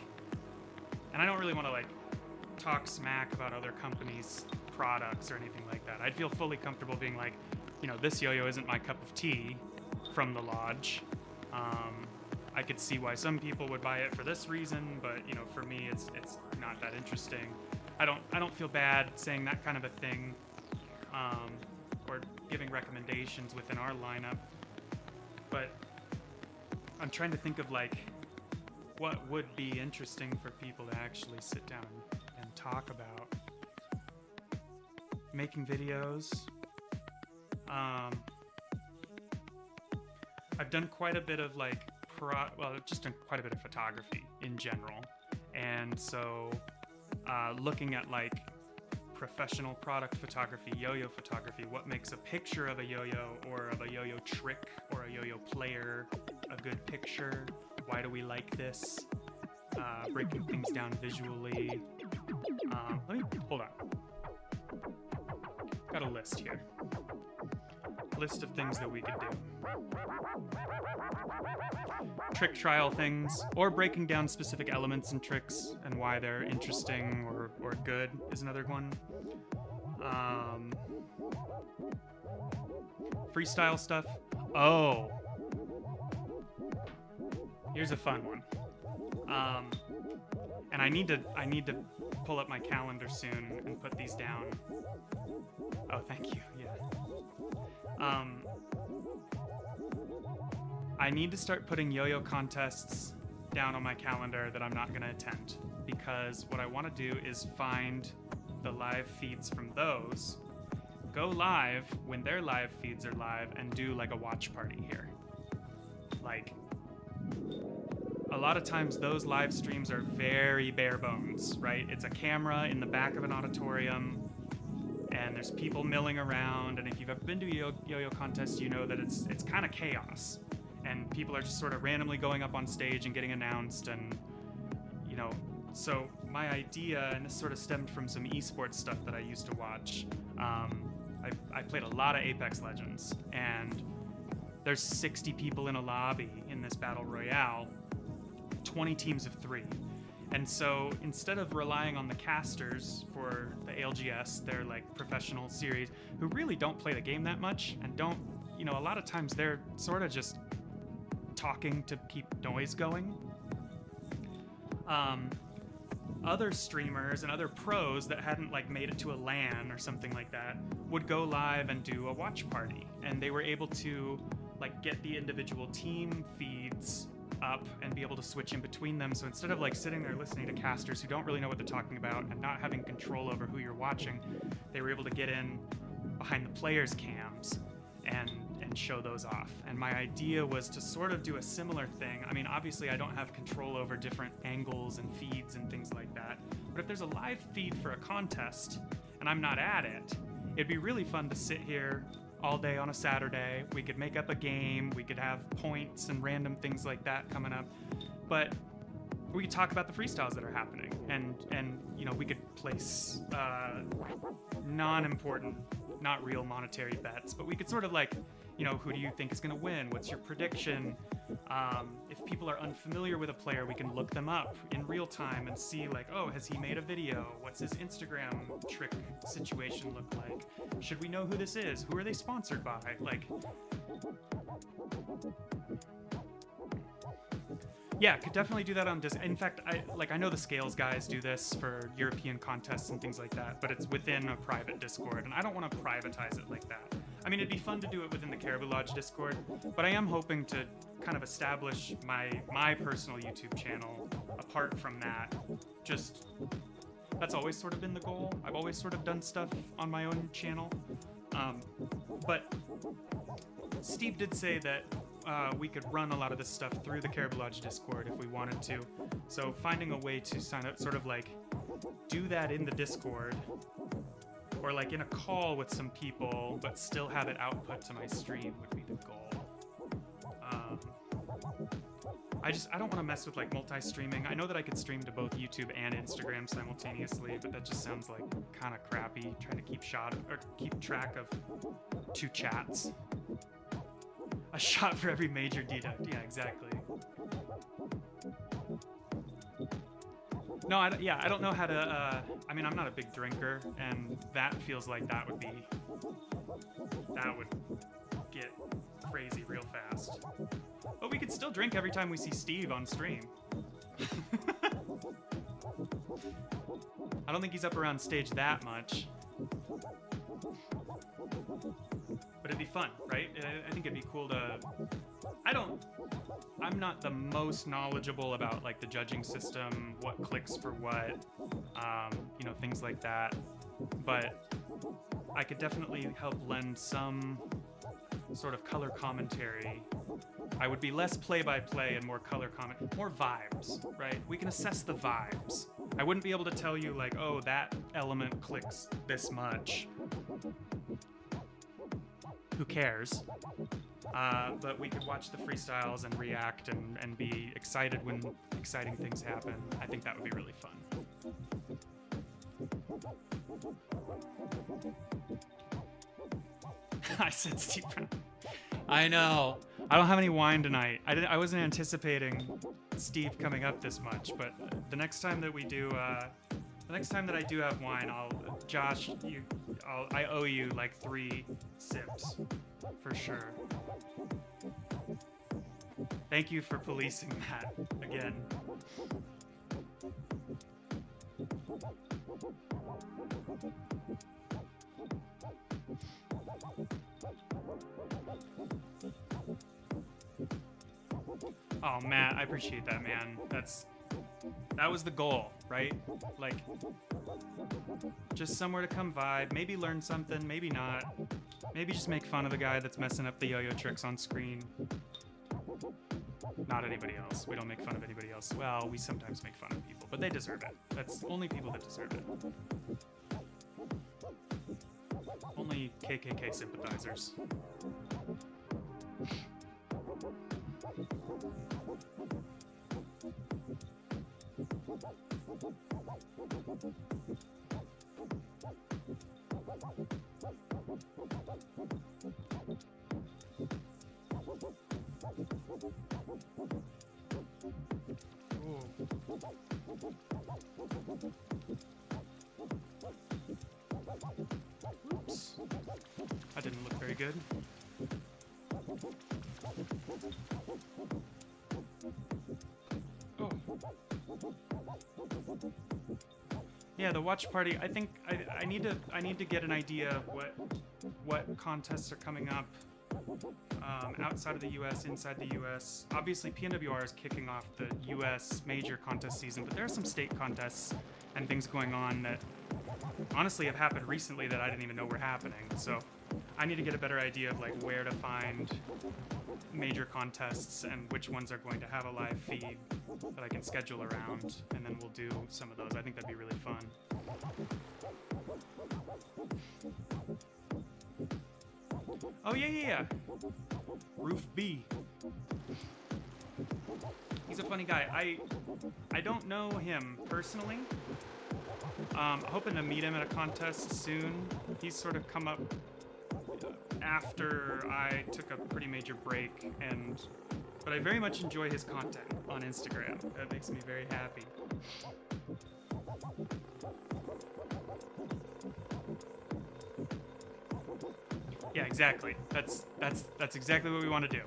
and I don't really want to, like, talk smack about other companies' products or anything like that. I'd feel fully comfortable being like, you know, this yo-yo isn't my cup of tea from the Lodge. I could see why some people would buy it for this reason, but, you know, for me, it's not that interesting. I don't feel bad saying that kind of a thing, or giving recommendations within our lineup, but I'm trying to think of, like, what would be interesting for people to actually sit down and talk about. Making videos. I've done quite a bit of, like, just done quite a bit of photography in general, and so looking at, like, professional product photography, yo-yo photography, what makes a picture of a yo-yo or of a yo-yo trick or a yo-yo player a good picture? Why do we like this? Breaking things down visually. Let me, hold on. Got a list here. List of things that we could do. Trick trial things, or breaking down specific elements and tricks and why they're interesting or good is another one. Freestyle stuff. Oh. Here's a fun one. And I need to pull up my calendar soon and put these down. Oh, thank you. Yeah. I need to start putting yo-yo contests down on my calendar that I'm not going to attend, because what I want to do is find the live feeds from those, go live when their live feeds are live, and do like a watch party here. Like, a lot of times those live streams are very bare bones, right? It's a camera in the back of an auditorium, and there's people milling around, and if you've ever been to a yo-yo contest, you know that it's kind of chaos, and people are just sort of randomly going up on stage and getting announced, and, you know, so my idea, and this sort of stemmed from some esports stuff that I used to watch, I played a lot of Apex Legends, and there's 60 people in a lobby in this battle royale, 20 teams of 3. And so instead of relying on the casters for the ALGS, they're like professional series who really don't play the game that much and don't, you know, a lot of times they're sort of just talking to keep noise going. Other streamers and other pros that hadn't like made it to a LAN or something like that would go live and do a watch party, and they were able to like get the individual team feeds up and be able to switch in between them. So instead of like sitting there listening to casters who don't really know what they're talking about and not having control over who you're watching, they were able to get in behind the players' cams and show those off. And my idea was to sort of do a similar thing. I mean, obviously I don't have control over different angles and feeds and things like that, but if there's a live feed for a contest and I'm not at it, it'd be really fun to sit here all day on a Saturday. We could make up a game, we could have points and random things like that coming up, but we could talk about the freestyles that are happening, and you know, we could place non-important, not real monetary bets, but we could sort of like, you know, who do you think is going to win? What's your prediction? If people are unfamiliar with a player, we can look them up in real time and see like, oh, has he made a video? What's his Instagram trick situation look like? Should we know who this is? Who are they sponsored by? Like, yeah, could definitely do that on Discord. In fact, I know the Scales guys do this for European contests and things like that, but it's within a private Discord, and I don't want to privatize it like that. I mean, it'd be fun to do it within the Caribou Lodge Discord, but I am hoping to kind of establish my personal YouTube channel apart from that. Just, that's always sort of been the goal. I've always sort of done stuff on my own channel. But Steve did say that we could run a lot of this stuff through the Caribou Lodge Discord if we wanted to. So finding a way to sign up, sort of like do that in the Discord, or like in a call with some people, but still have it output to my stream would be the goal. I don't want to mess with like multi-streaming. I know that I could stream to both YouTube and Instagram simultaneously, but that just sounds like kind of crappy, trying to keep track of 2 chats. A shot for every major deduct. Yeah, exactly. No, I don't know how to, I mean, I'm not a big drinker, and that feels like that would get crazy real fast. But we could still drink every time we see Steve on stream. I don't think he's up around stage that much. But it'd be fun, right? I think it'd be cool to... I'm not the most knowledgeable about like the judging system, what clicks for what, you know, things like that. But I could definitely help lend some sort of color commentary. I would be less play-by-play and more color comment, more vibes, right? We can assess the vibes. I wouldn't be able to tell you like, oh, that element clicks this much. Who cares? But we could watch the freestyles and react and be excited when exciting things happen. I think that would be really fun. I said Steve Brown. I know. I don't have any wine tonight. I wasn't anticipating Steve coming up this much, but the next time that we do, the next time that I do have wine, Josh, I owe you like 3 sips for sure. Thank you for policing that again. Oh, Matt, I appreciate that, man. That was the goal, right? Like, just somewhere to come vibe, maybe learn something, maybe not. Maybe just make fun of the guy that's messing up the yo-yo tricks on screen. Not anybody else. We don't make fun of anybody else. Well, we sometimes make fun of people, but they deserve it. That's only people that deserve it. Only KKK sympathizers. Oops. That didn't look very good. Oh. Yeah, the watch party. I think I need to get an idea of what contests are coming up outside of the U.S., inside the U.S. Obviously, PNWR is kicking off the U.S. major contest season, but there are some state contests and things going on that honestly have happened recently that I didn't even know were happening. So I need to get a better idea of like where to find major contests and which ones are going to have a live feed that I can schedule around, and then we'll do some of those. I think that'd be really fun. Oh yeah. Roof B. He's a funny guy. I don't know him personally. Hoping to meet him at a contest soon. He's sort of come up after I took a pretty major break and but I very much enjoy his content on Instagram. That makes me very happy. Yeah, exactly. That's exactly what we want to do.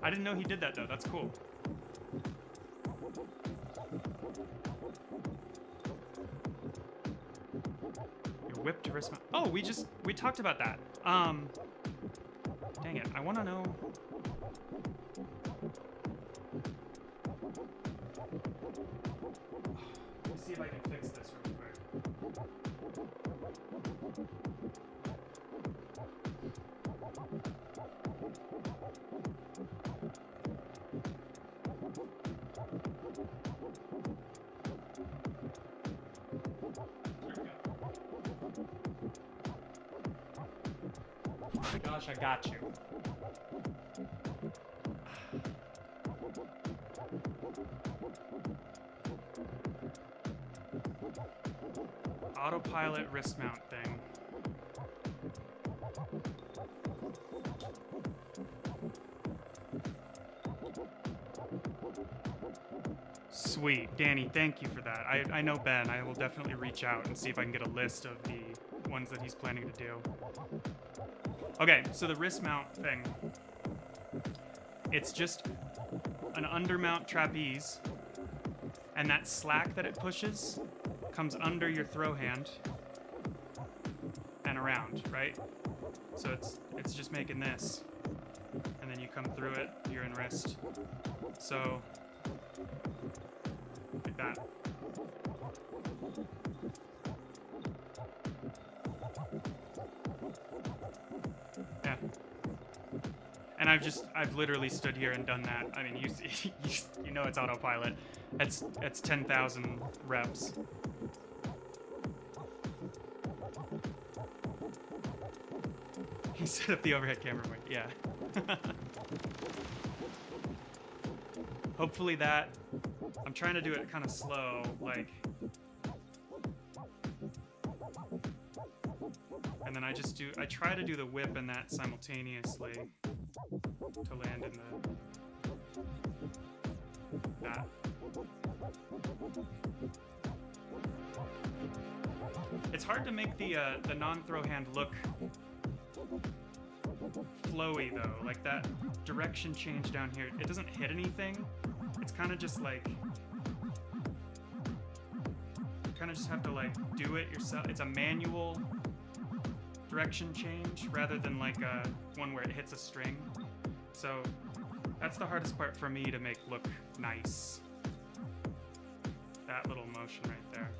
I didn't know he did that though. That's cool. Your whipped wrist mount. Oh, we talked about that. Dang it. I want to know. Let me see if I can fix this real quick. Oh my gosh, I got you. Autopilot wrist mount thing. Sweet. Danny, thank you for that. I know Ben. I will definitely reach out and see if I can get a list of the ones that he's planning to do. Okay, so the wrist mount thing. It's just an undermount trapeze, and that slack that it pushes comes under your throw hand and around, right? So it's just making this, and then you come through it, you're in wrist. So like that. Yeah. And I've literally stood here and done that. I mean, you know it's autopilot. It's 10,000 reps. He set up the overhead camera. Yeah. Hopefully that. I'm trying to do it kind of slow, like. And then I try to do the whip and that simultaneously to land in that. It's hard to make the non-throw hand look flowy though, like that direction change down here. It doesn't hit anything. It's kind of just like, you kind of just have to like do it yourself. It's a manual direction change rather than like a one where it hits a string. So that's the hardest part for me to make look nice. That little motion right there.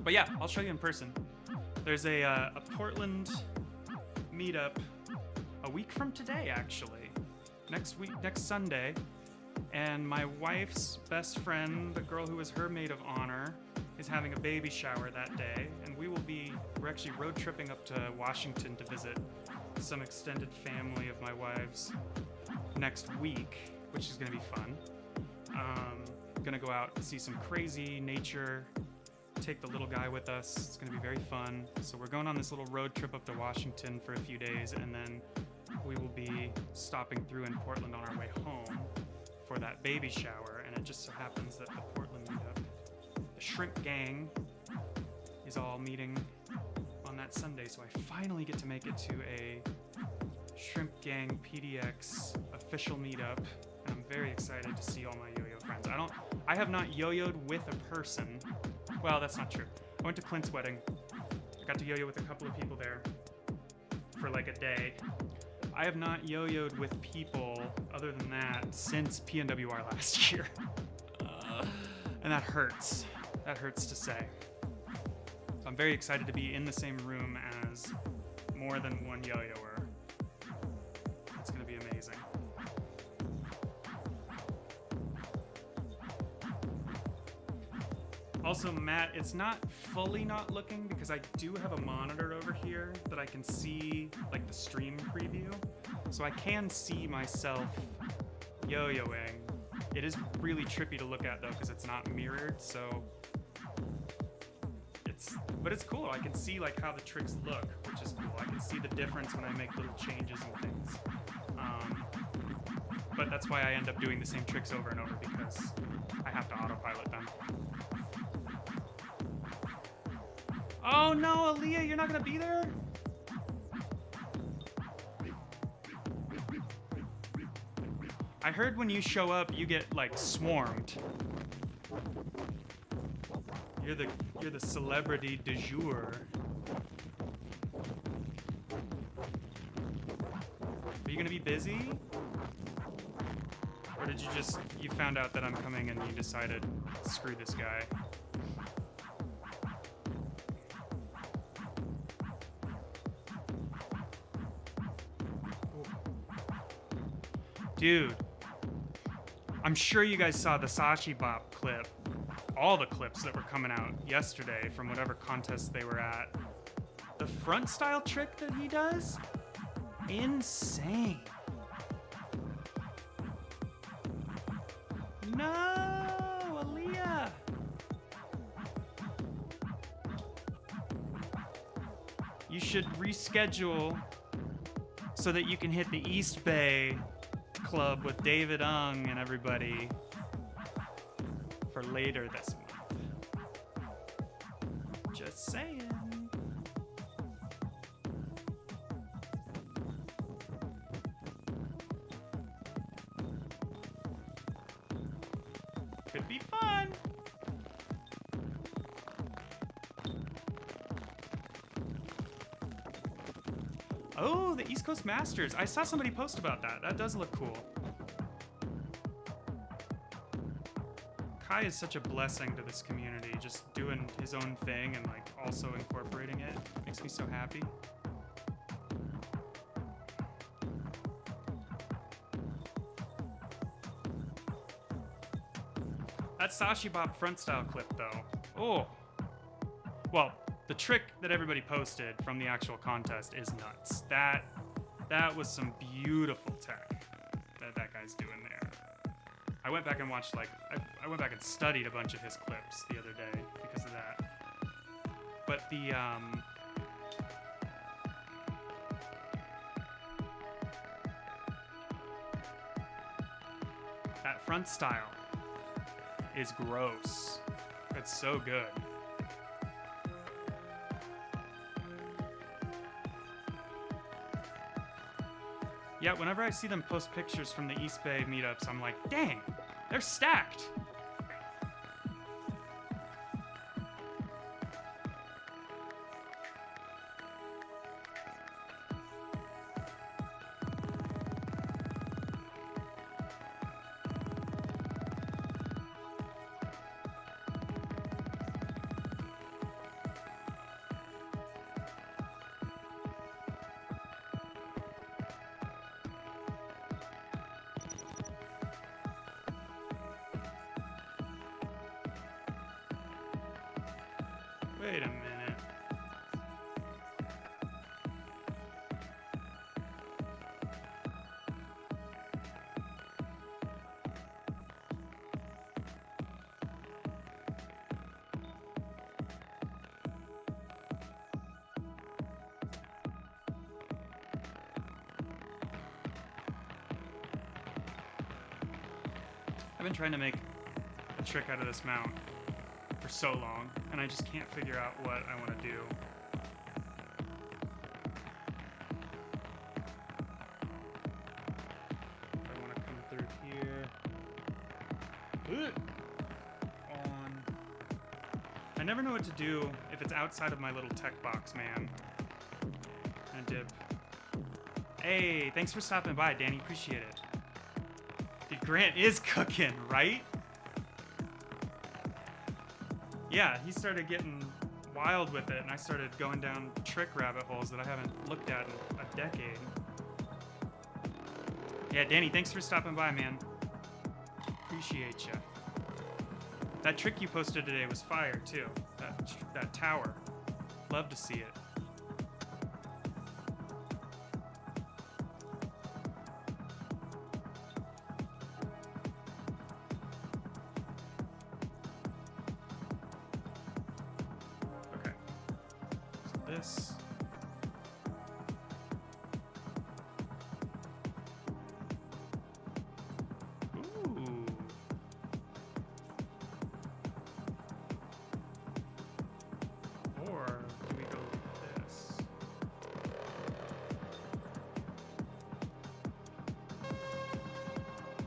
But yeah, I'll show you in person. There's a Portland meetup a week from today, actually. Next Sunday. And my wife's best friend, the girl who was her maid of honor, is having a baby shower that day. And we're actually road tripping up to Washington to visit some extended family of my wife's next week, which is gonna be fun. Gonna go out and see some crazy nature. Take the little guy with us. It's going to be very fun. So we're going on this little road trip up to Washington for a few days, and then we will be stopping through in Portland on our way home for that baby shower. And it just so happens that the Portland meetup, the Shrimp Gang, is all meeting on that Sunday. So I finally get to make it to a Shrimp Gang PDX official meetup, and I'm very excited to see all my yo-yo friends. I have not yo-yoed with a person. Well, that's not true. I went to Clint's wedding. I got to yo-yo with a couple of people there for like a day. I have not yo-yoed with people other than that since PNWR last year. And that hurts. That hurts to say. So I'm very excited to be in the same room as more than one yo-yoer. It's going to be amazing. Also, Matt, it's not fully not looking because I do have a monitor over here that I can see like the stream preview. So I can see myself yo-yoing It is really trippy to look at though because it's not mirrored, so but it's cool. I can see like how the tricks look, which is cool. I can see the difference when I make little changes and things. But that's why I end up doing the same tricks over and over because I have to autopilot them. Oh no, Aaliyah, you're not gonna be there? I heard when you show up, you get like swarmed. You're the celebrity du jour. Are you gonna be busy? Or did you found out that I'm coming and you decided, screw this guy? Dude, I'm sure you guys saw the Sashi Bop clip. All the clips that were coming out yesterday from whatever contest they were at. The front style trick that he does? Insane. No, Aaliyah. You should reschedule so that you can hit the East Bay Club with David Ung and everybody for later this month. Just saying. Could be fun. Oh, the East Coast Masters. I saw somebody post about that. That does look cool. Kai is such a blessing to this community, just doing his own thing and like also incorporating it. Makes me so happy. That Sashi Bop front style clip though. Oh. Well, the trick that everybody posted from the actual contest is nuts. That was some beautiful tech that guy's doing there. I went back and watched I went back and studied a bunch of his clips the other day because of that. But the that front style is gross. It's so good. Yeah, whenever I see them post pictures from the East Bay meetups, I'm like, dang, they're stacked. Wait a minute. I've been trying to make a trick out of this mount for so long, and I just can't figure out what I want to do. I want to come through here. On. I never know what to do if it's outside of my little tech box, man. And dip. Hey, thanks for stopping by, Danny. Appreciate it. Dude, Grant is cooking, right? Yeah, he started getting wild with it, and I started going down trick rabbit holes that I haven't looked at in a decade. Yeah, Danny, thanks for stopping by, man. Appreciate ya. That trick you posted today was fire, too. That tower. Love to see it.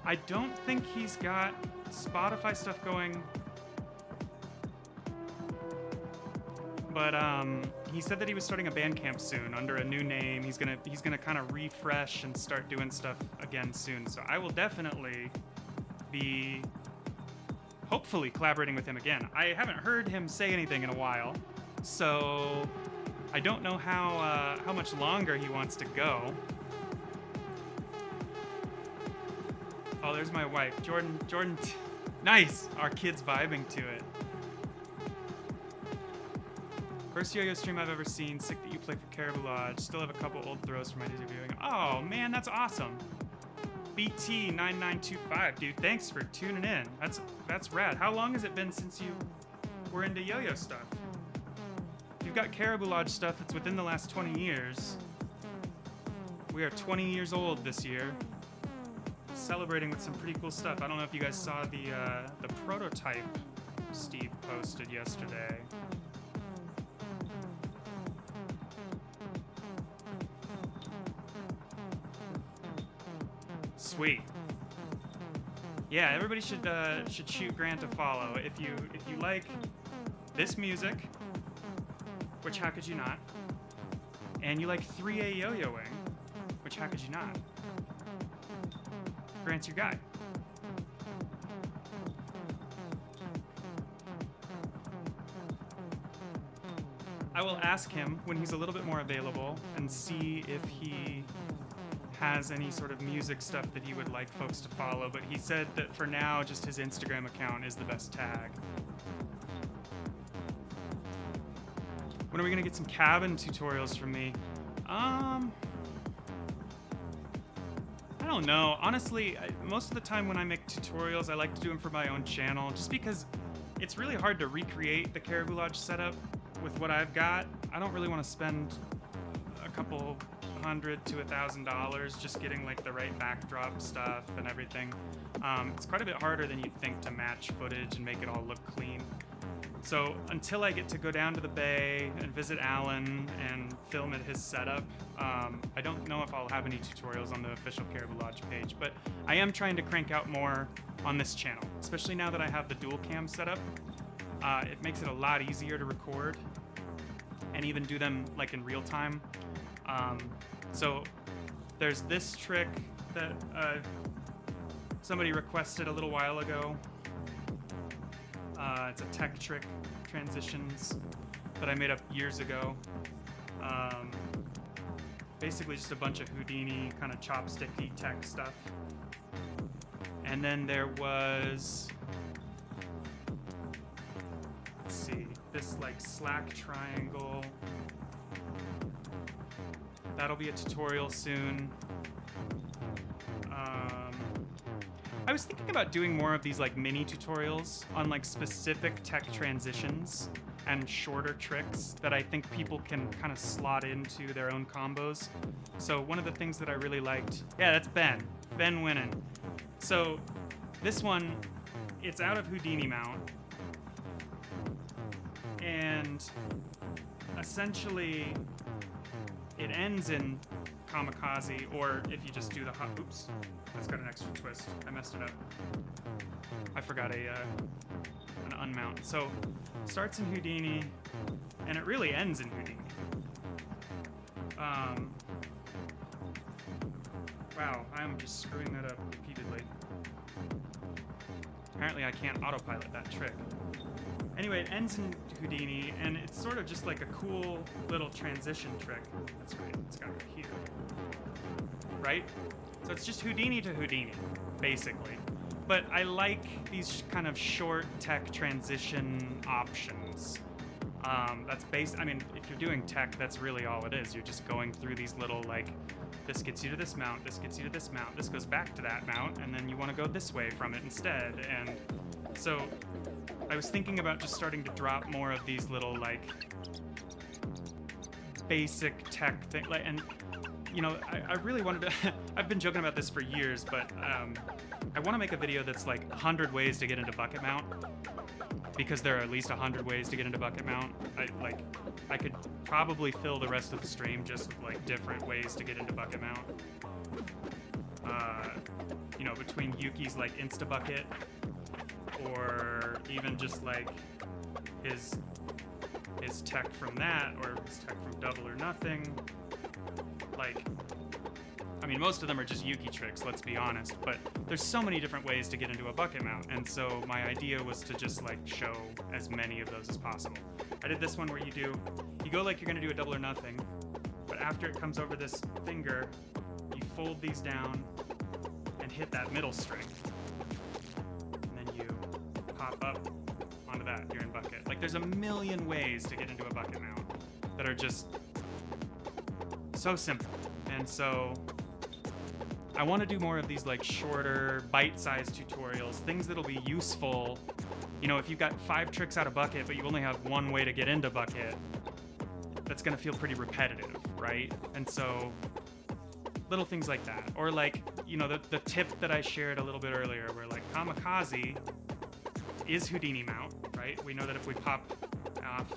I don't think he's got Spotify stuff going. But he said that he was starting a Bandcamp soon under a new name. He's gonna kind of refresh and start doing stuff again soon. So I will definitely be hopefully collaborating with him again. I haven't heard him say anything in a while, so I don't know how much longer he wants to go. Oh, there's my wife, Jordan. Nice. Our kid's vibing to it. First yo-yo stream I've ever seen. Sick that you play for Caribou Lodge. Still have a couple old throws from my days of viewing. Oh man, that's awesome. BT9925, dude. Thanks for tuning in. That's rad. How long has it been since you were into yo-yo stuff? If you've got Caribou Lodge stuff that's within the last 20 years. We are 20 years old this year. Celebrating with some pretty cool stuff. I don't know if you guys saw the prototype Steve posted yesterday. Sweet. Yeah, everybody should shoot Grant a follow if you like this music, which how could you not? And you like 3A yo-yoing, which how could you not? Grant's your guy. I will ask him when he's a little bit more available and see if he has any sort of music stuff that he would like folks to follow, but he said that for now just his Instagram account is the best tag. When are we gonna get some cabin tutorials from me? I don't know. Honestly, most of the time when I make tutorials, I like to do them for my own channel, just because it's really hard to recreate the Caribou Lodge setup with what I've got. I don't really want to spend a couple $100 to $1,000 just getting like the right backdrop stuff and everything. It's quite a bit harder than you'd think to match footage and make it all look clean. So until I get to go down to the bay and visit Alan and film at his setup, I don't know if I'll have any tutorials on the official Caribou Lodge page, but I am trying to crank out more on this channel, especially now that I have the dual cam set up. It makes it a lot easier to record and even do them like in real time. So there's this trick that somebody requested a little while ago. It's a tech trick, transitions, that I made up years ago. Basically just a bunch of Houdini kind of chopsticky tech stuff. And then there was, let's see, this like slack triangle. That'll be a tutorial soon. I was thinking about doing more of these like mini tutorials on like specific tech transitions and shorter tricks that I think people can kind of slot into their own combos. So one of the things that I really liked, yeah, that's Ben winning. So this one, it's out of Houdini mount, and essentially it ends in kamikaze, or if you just do the hop, oops, that's got an extra twist. I messed it up. I forgot an unmount. So starts in Houdini, and it really ends in Houdini. Wow, I'm just screwing that up repeatedly. Apparently I can't autopilot that trick. Anyway, it ends in Houdini, and it's sort of just like a cool little transition trick. That's right, it's got it here. Right? So it's just Houdini to Houdini, basically. But I like these kind of short tech transition options. That's I mean, if you're doing tech, that's really all it is. You're just going through these little, like, this gets you to this mount, this gets you to this mount, this goes back to that mount, and then you want to go this way from it instead. And so I was thinking about just starting to drop more of these little, like, basic tech thing, like, and you know, I really wanted to I've been joking about this for years, but I want to make a video that's like 100 ways to get into bucket mount, because there are at least 100 ways to get into bucket mount. I could probably fill the rest of the stream just with like different ways to get into bucket mount. you know, between Yuki's like Insta Bucket, or even just like his tech from that, or his tech from Double or Nothing. Like, I mean, most of them are just Yuki tricks, let's be honest, but there's so many different ways to get into a bucket mount, and so my idea was to just like show as many of those as possible. I did this one where you go like you're gonna do a Double or Nothing, but after it comes over this finger, you fold these down and hit that middle string, and then you pop up onto that, you're in bucket. Like, there's a million ways to get into a bucket mount that are just so simple. And so I want to do more of these like shorter, bite-sized tutorials, things that'll be useful. You know, if you've got 5 tricks out of bucket, but you only have one way to get into bucket, that's going to feel pretty repetitive, right? And so little things like that. Or like, you know, the tip that I shared a little bit earlier, where like Kamikaze is Houdini mount, right? We know that if we pop off,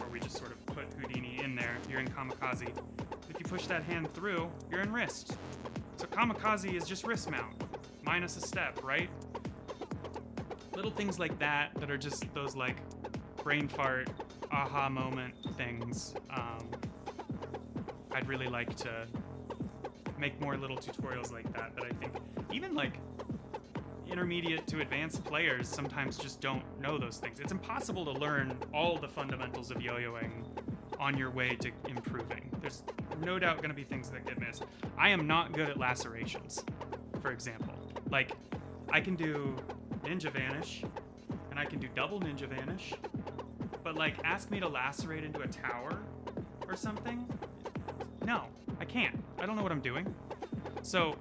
or we just sort of put Houdini in there, you're in Kamikaze. If you push that hand through, you're in wrist. So Kamikaze is just wrist mount, minus a step, right? Little things like that that are just those like brain fart, aha moment things. I'd really like to make more little tutorials like that I think even like intermediate to advanced players sometimes just don't know those things. It's impossible to learn all the fundamentals of yo-yoing on your way to improving. There's no doubt going to be things that get missed. I am not good at lacerations, for example. Like, I can do Ninja Vanish, and I can do double Ninja Vanish, but like, ask me to lacerate into a tower or something? No, I can't. I don't know what I'm doing. So,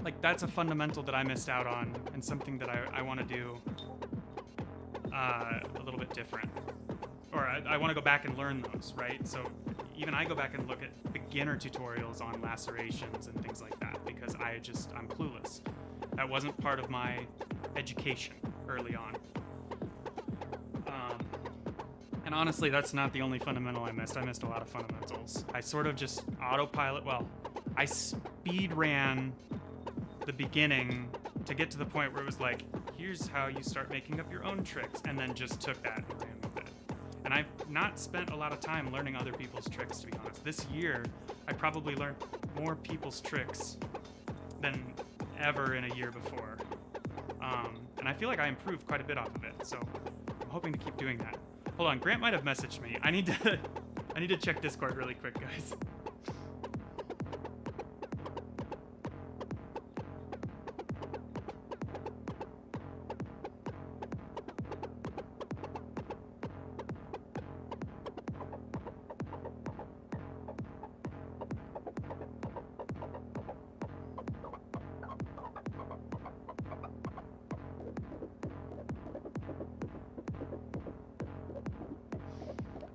like, that's a fundamental that I missed out on, and something that I want to do a little bit different. Or I want to go back and learn those, right? So even I go back and look at beginner tutorials on lacerations and things like that, because I'm clueless. That wasn't part of my education early on. And honestly, that's not the only fundamental I missed. I missed a lot of fundamentals. I sort of just I speed ran the beginning to get to the point where it was like, here's how you start making up your own tricks, and then just took that and ran with it. And I've not spent a lot of time learning other people's tricks, to be honest. This year, I probably learned more people's tricks than ever in a year before. And I feel like I improved quite a bit off of it, so I'm hoping to keep doing that. Hold on, Grant might have messaged me. I need to check Discord really quick, guys.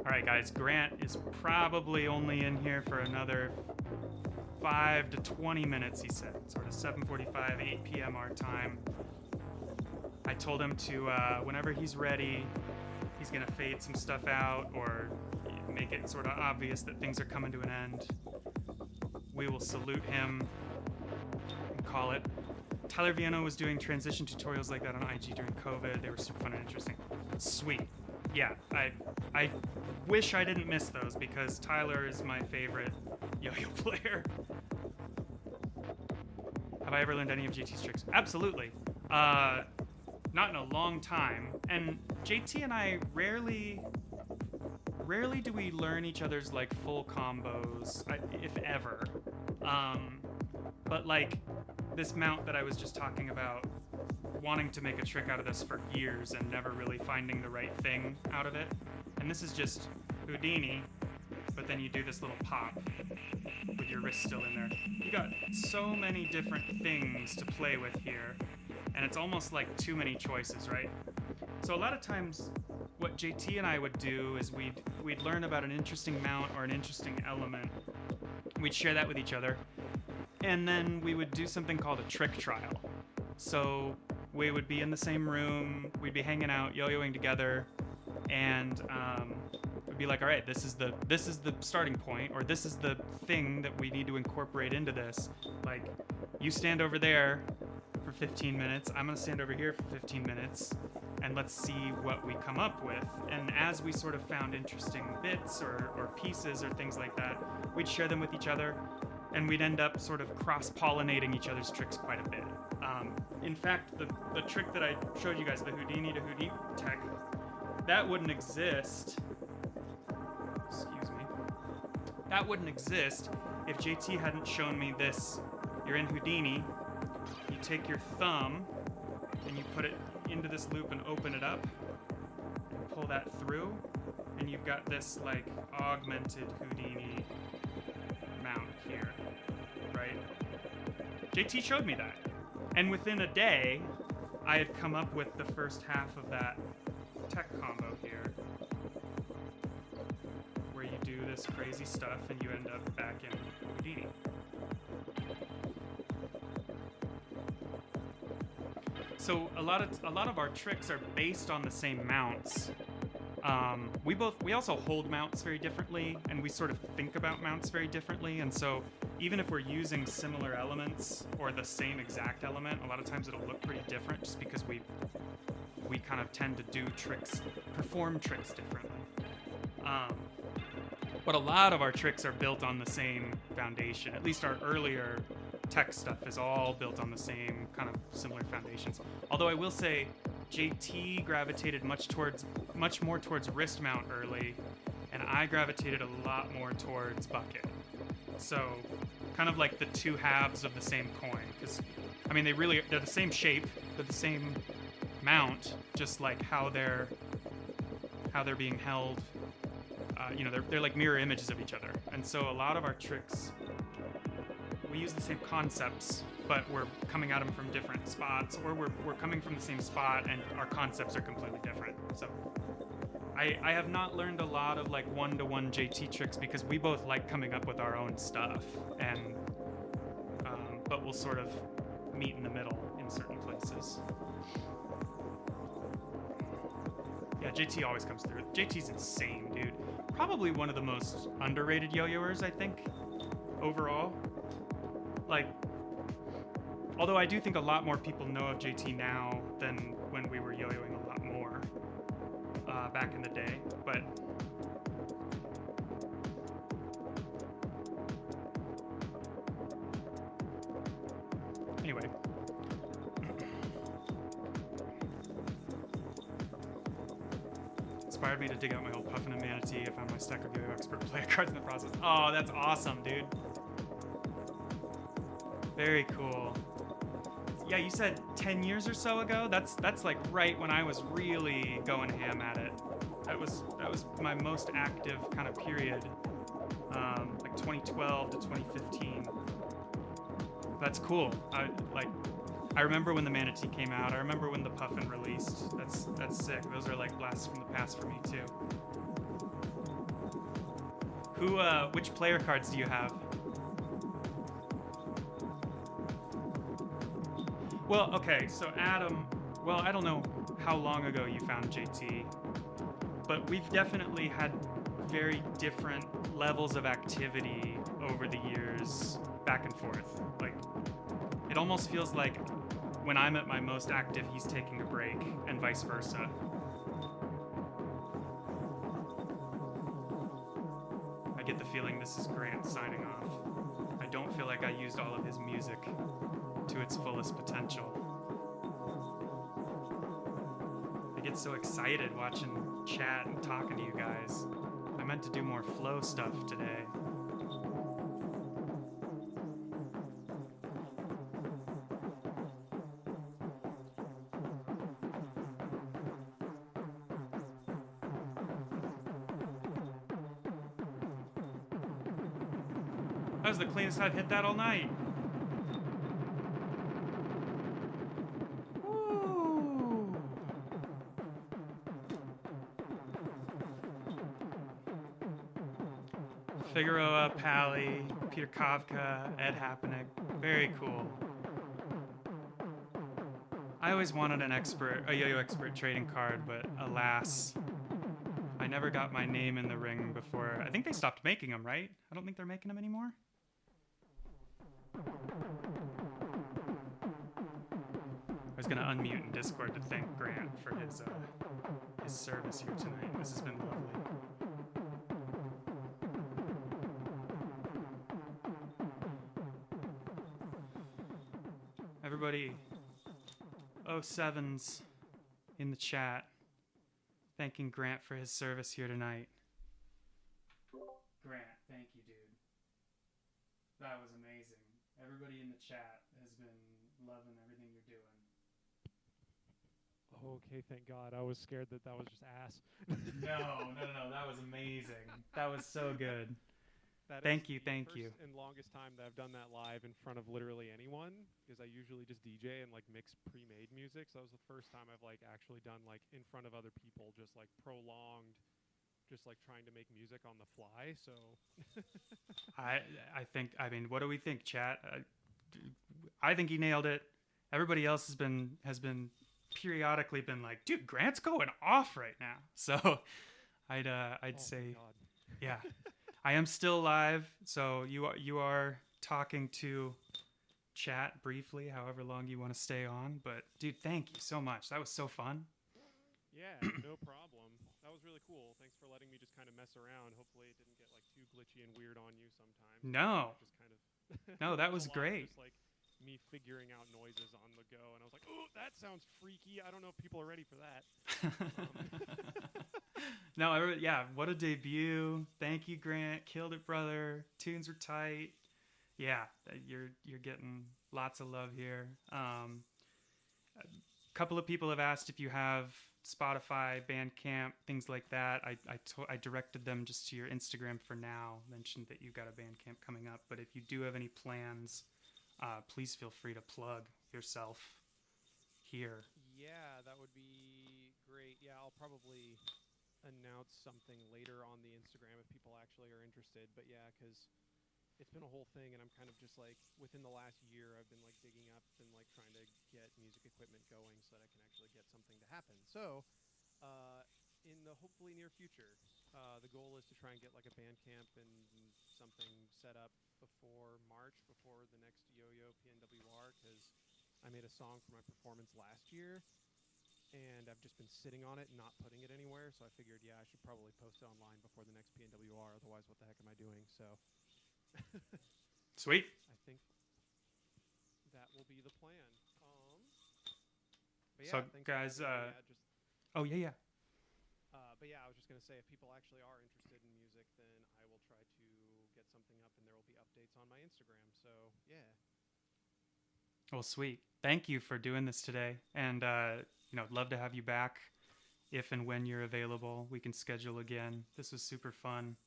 Alright guys, Grant is probably only in here for another 5 to 20 minutes, he said. Sort of 7:45, 8 p.m. our time. I told him to, whenever he's ready, he's gonna fade some stuff out or make it sort of obvious that things are coming to an end. We will salute him and call it. Tyler Viano was doing transition tutorials like that on IG during COVID. They were super fun and interesting. Sweet. Yeah, I wish I didn't miss those, because Tyler is my favorite yo-yo player. Have I ever learned any of JT's tricks? Absolutely. Not in a long time. And JT and I rarely do we learn each other's like full combos, if ever. But like this mount that I was just talking about, wanting to make a trick out of this for years and never really finding the right thing out of it. And this is just Houdini, but then you do this little pop with your wrist still in there. You got so many different things to play with here, and it's almost like too many choices, right? So a lot of times what JT and I would do is we'd learn about an interesting mount or an interesting element. We'd share that with each other, and then we would do something called a trick trial. So we would be in the same room, we'd be hanging out, yo-yoing together, and would be like, all right, this is the starting point, or this is the thing that we need to incorporate into this. Like, you stand over there for 15 minutes, I'm gonna stand over here for 15 minutes, and let's see what we come up with. And as we sort of found interesting bits or pieces or things like that, we'd share them with each other, and we'd end up sort of cross-pollinating each other's tricks quite a bit. In fact, the trick that I showed you guys, the Houdini to Houdini tech, that wouldn't exist. Excuse me. That wouldn't exist if JT hadn't shown me this. You're in Houdini, you take your thumb and you put it into this loop and open it up and pull that through, and you've got this like augmented Houdini mount here, right? JT showed me that. And within a day, I had come up with the first half of that tech combo here, where you do this crazy stuff and you end up back in Houdini. So a lot of our tricks are based on the same mounts. We also hold mounts very differently, and we sort of think about mounts very differently. And so even if we're using similar elements or the same exact element, a lot of times it'll look pretty different just because we kind of tend to do tricks, perform tricks differently. But a lot of our tricks are built on the same foundation. At least our earlier tech stuff is all built on the same kind of similar foundations. Although I will say JT gravitated much more towards wrist mount early, and I gravitated a lot more towards bucket. So kind of like the two halves of the same coin, because I mean they're the same shape, they're the same mount, just like how they're being held. They're like mirror images of each other. And so a lot of our tricks, we use the same concepts, but we're coming at them from different spots, or we're coming from the same spot and our concepts are completely different. So I have not learned a lot of like one-to-one JT tricks because we both like coming up with our own stuff, and but we'll sort of meet in the middle in certain places. Yeah, JT always comes through. JT's insane, dude. Probably one of the most underrated yo-yoers, I think, overall. Like, although I do think a lot more people know of JT now than when we were yo-yoing a lot more back in the day, but anyway. Inspired me to dig out my old Puffin and Manatee. I found my stack of YoYo expert player cards in the process. Oh, that's awesome, dude. Very cool. Yeah, you said 10 years or so ago? That's like right when I was really going ham at it. That was my most active kind of period, like 2012 to 2015. That's cool. I remember when the Manatee came out. I remember when the Puffin released. That's sick. Those are like blasts from the past for me too. Which player cards do you have? Well, okay, so Adam, well, I don't know how long ago you found JT, but we've definitely had very different levels of activity over the years, back and forth. Like, it almost feels like when I'm at my most active, he's taking a break, and vice versa. I get the feeling this is Grant signing off. I don't feel like I used all of his music to its fullest potential. I get so excited watching chat and talking to you guys. I meant to do more flow stuff today. That was the cleanest I've hit that all night. Woo. Figueroa, Pally, Peter Kafka, Ed Hapenick. Very cool. I always wanted a yo-yo expert trading card, but alas, I never got my name in the ring before. I think they stopped making them, right? I don't think they're making them anymore. I was gonna unmute in Discord to thank Grant for his service here tonight. This has been lovely. Everybody, 07's in the chat, thanking Grant for his service here tonight. Grant, thank you, dude. That was amazing. Everybody in the chat has been loving everything you're doing. Okay, thank God. I was scared that was just ass. No, that was amazing. That was so good. Thank you. First and longest time that I've done that live in front of literally anyone, because I usually just DJ and like mix pre-made music. So that was the first time I've like actually done like in front of other people, just like prolonged, just like trying to make music on the fly. So I mean, what do we think, chat? I think he nailed it. Everybody else has been periodically been like, dude, Grant's going off right now. So I'd say, yeah, I am still live. So you are talking to chat briefly, however long you want to stay on. But dude, thank you so much. That was so fun. Yeah, no problem. That was really cool. Thanks for letting me just kind of mess around. Hopefully it didn't get like too glitchy and weird on you sometimes. No. Just kind of no, that was great. Just like me figuring out noises on the go, and I was like, "Oh, that sounds freaky. I don't know if people are ready for that." No, yeah, what a debut! Thank you, Grant. Killed it, brother. Tunes are tight. Yeah, you're getting lots of love here. A couple of people have asked if you have Spotify, Bandcamp, things like that. I directed them just to your Instagram for now. Mentioned that you got a Bandcamp coming up, but if you do have any plans, please feel free to plug yourself here. Yeah, that would be great. Yeah, I'll probably announce something later on the Instagram if people actually are interested. But yeah, because it's been a whole thing, and I'm kind of just like within the last year, I've been like digging up and like trying to get music equipment going so that I can actually get something to happen. So, in the hopefully near future, the goal is to try and get like a Bandcamp and something set up before March, before the next YoYo PNWR, because I made a song for my performance last year, and I've just been sitting on it and not putting it anywhere. So I figured, yeah, I should probably post it online before the next PNWR. Otherwise, what the heck am I doing? So. Sweet. I think that will be the plan. But yeah, so guys, oh yeah. But yeah, I was just gonna say, if people actually are interested in music, then I will try to get something up, and there will be updates on my Instagram. So yeah. Well, sweet. Thank you for doing this today, and love to have you back if and when you're available. We can schedule again. This was super fun.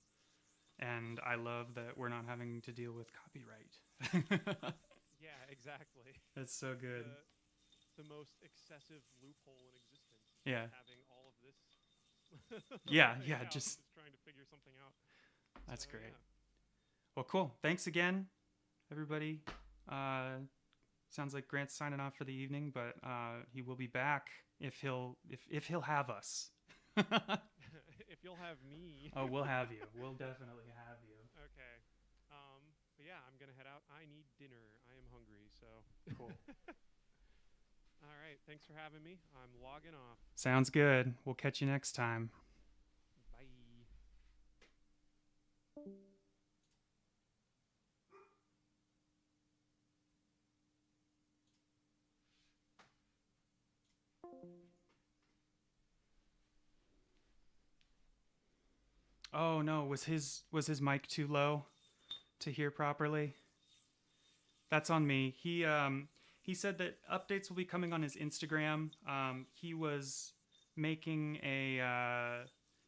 And I love that we're not having to deal with copyright. Yeah, exactly. That's so good. The most excessive loophole in existence. Yeah. Having all of this. Yeah, just trying to figure something out. That's great. Yeah. Well, cool. Thanks again, everybody. Sounds like Grant's signing off for the evening, but he will be back if he'll have us. If you'll have me. Oh, we'll have you. We'll definitely have you. Okay. But yeah, I'm going to head out. I need dinner. I am hungry, so. Cool. All right. Thanks for having me. I'm logging off. Sounds good. We'll catch you next time. Bye. Oh no, was his mic too low to hear properly? That's on me. He said that updates will be coming on his Instagram. He was making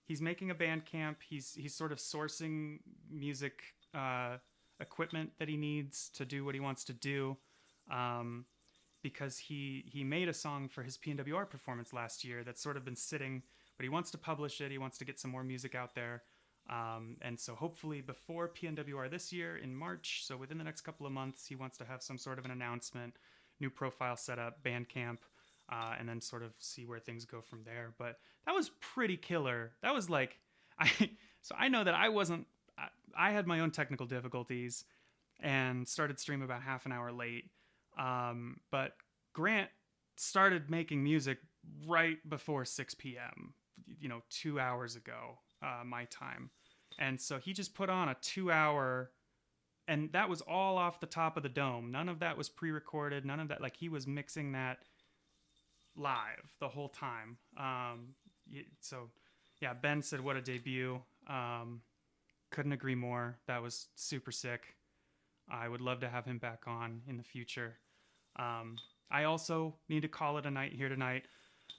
he's making a Bandcamp. He's sort of sourcing music equipment that he needs to do what he wants to do. Because he made a song for his PNWR performance last year that's sort of been sitting, but he wants to publish it. He wants to get some more music out there. And so hopefully before PNWR this year in March, so within the next couple of months, he wants to have some sort of an announcement, new profile set up, Bandcamp, and then sort of see where things go from there. But that was pretty killer. That was like, so I know that I had my own technical difficulties and started stream about half an hour late. But Grant started making music right before 6 p.m., 2 hours ago, my time. And so he just put on a 2 hour, and that was all off the top of the dome. None of that was pre-recorded. None of that, like, he was mixing that live the whole time. So yeah, Ben said, what a debut. Couldn't agree more. That was super sick. I would love to have him back on in the future. I also need to call it a night here tonight.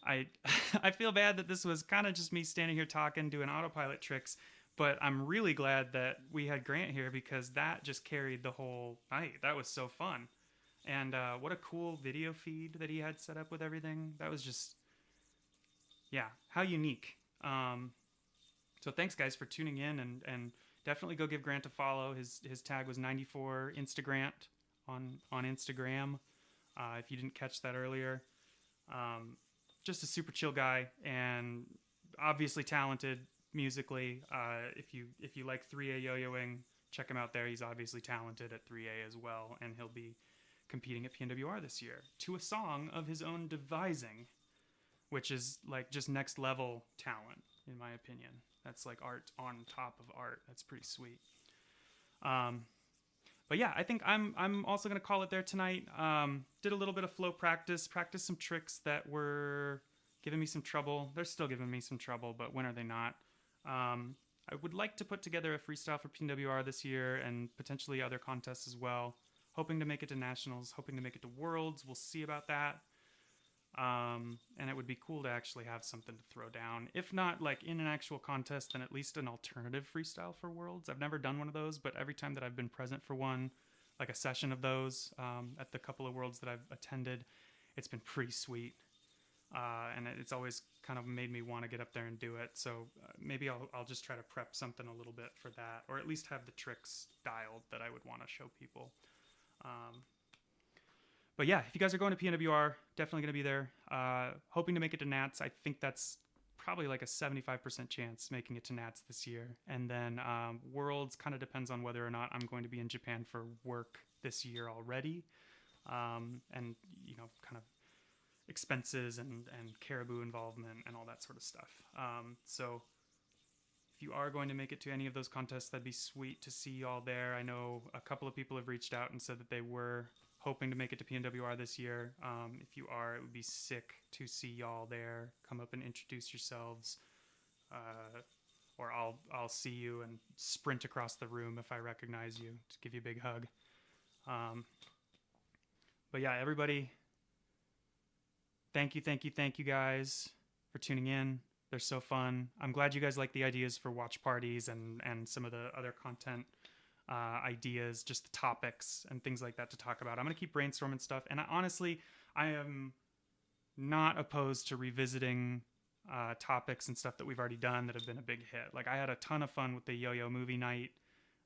I feel bad that this was kind of just me standing here talking, doing autopilot tricks, but I'm really glad that we had Grant here because that just carried the whole night. That was so fun. And what a cool video feed that he had set up with everything. That was just, yeah, how unique. So thanks, guys, for tuning in, and definitely go give Grant a follow. His tag was 94 Instagrant on Instagram. If you didn't catch that earlier, just a super chill guy and obviously talented musically. If you like 3A yoyoing, check him out there. He's obviously talented at 3A as well, and he'll be competing at PNWR this year to a song of his own devising, which is like just next level talent in my opinion. That's like art on top of art. That's pretty sweet. But yeah, I think I'm also gonna call it there tonight. Did a little bit of flow practice some tricks that were giving me some trouble. They're still giving me some trouble, but when are they not? I would like to put together a freestyle for PNWR this year and potentially other contests as well. Hoping to make it to nationals, hoping to make it to worlds. We'll see about that. And it would be cool to actually have something to throw down. If not like in an actual contest, then at least an alternative freestyle for worlds. I've never done one of those, but every time that I've been present for one, like a session of those, at the couple of worlds that I've attended, it's been pretty sweet. And it's always kind of made me want to get up there and do it. So maybe I'll just try to prep something a little bit for that, or at least have the tricks dialed that I would want to show people. But yeah, if you guys are going to PNWR, definitely going to be there. Hoping to make it to Nats. I think that's probably like a 75% chance making it to Nats this year. And then Worlds kind of depends on whether or not I'm going to be in Japan for work this year already. And, kind of expenses and caribou involvement and all that sort of stuff. So if you are going to make it to any of those contests, that'd be sweet to see y'all there. I know a couple of people have reached out and said that they were hoping to make it to PNWR this year. If you are, it would be sick to see y'all there. Come up and introduce yourselves, or I'll see you and sprint across the room if I recognize you to give you a big hug. But yeah, everybody, thank you guys for tuning in. They're so fun. I'm glad you guys like the ideas for watch parties and some of the other content ideas, just the topics and things like that to talk about. I'm going to keep brainstorming stuff. And I am not opposed to revisiting topics and stuff that we've already done that have been a big hit. Like I had a ton of fun with the Yo-Yo movie night.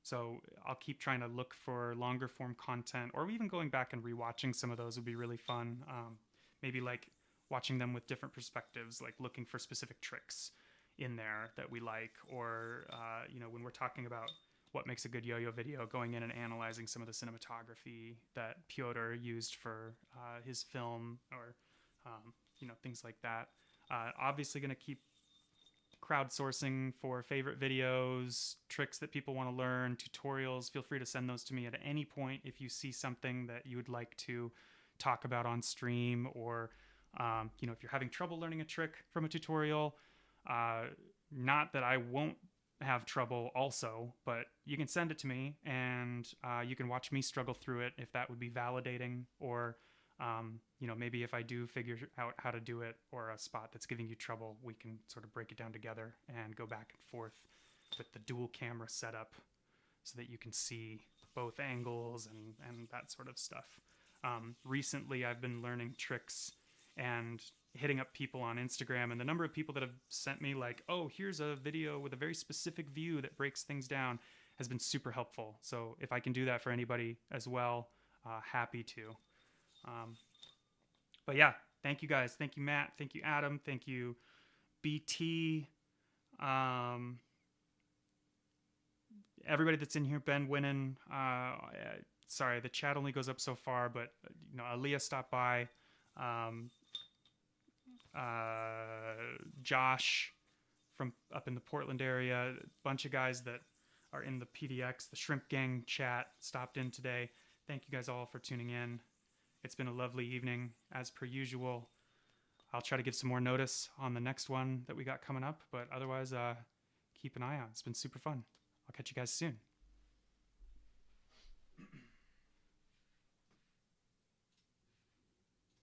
So I'll keep trying to look for longer form content, or even going back and rewatching some of those would be really fun. Maybe like watching them with different perspectives, like looking for specific tricks in there that we like, or when we're talking about what makes a good yo-yo video, going in and analyzing some of the cinematography that Piotr used for his film, or things like that. Obviously going to keep crowdsourcing for favorite videos, tricks that people want to learn, tutorials. Feel free to send those to me at any point if you see something that you would like to talk about on stream, or if you're having trouble learning a trick from a tutorial. Not that I won't have trouble also, but you can send it to me, and you can watch me struggle through it if that would be validating, or maybe if I do figure out how to do it, or a spot that's giving you trouble, we can sort of break it down together and go back and forth with the dual camera setup so that you can see both angles and that sort of stuff. Recently I've been learning tricks and hitting up people on Instagram, and the number of people that have sent me like, oh, here's a video with a very specific view that breaks things down, has been super helpful. So if I can do that for anybody as well, happy to. But yeah, Thank you guys. Thank you, Matt. Thank you, Adam. Thank you, BT. Everybody that's in here, Ben Winnan. Sorry, the chat only goes up so far, but Aaliyah stopped by. Josh from up in the Portland area. A bunch of guys that are in the PDX, the Shrimp Gang chat, stopped in today. Thank you guys all for tuning in. It's been a lovely evening, as per usual. I'll try to give some more notice on the next one that we got coming up, but otherwise, keep an eye on. It's been super fun. I'll catch you guys soon.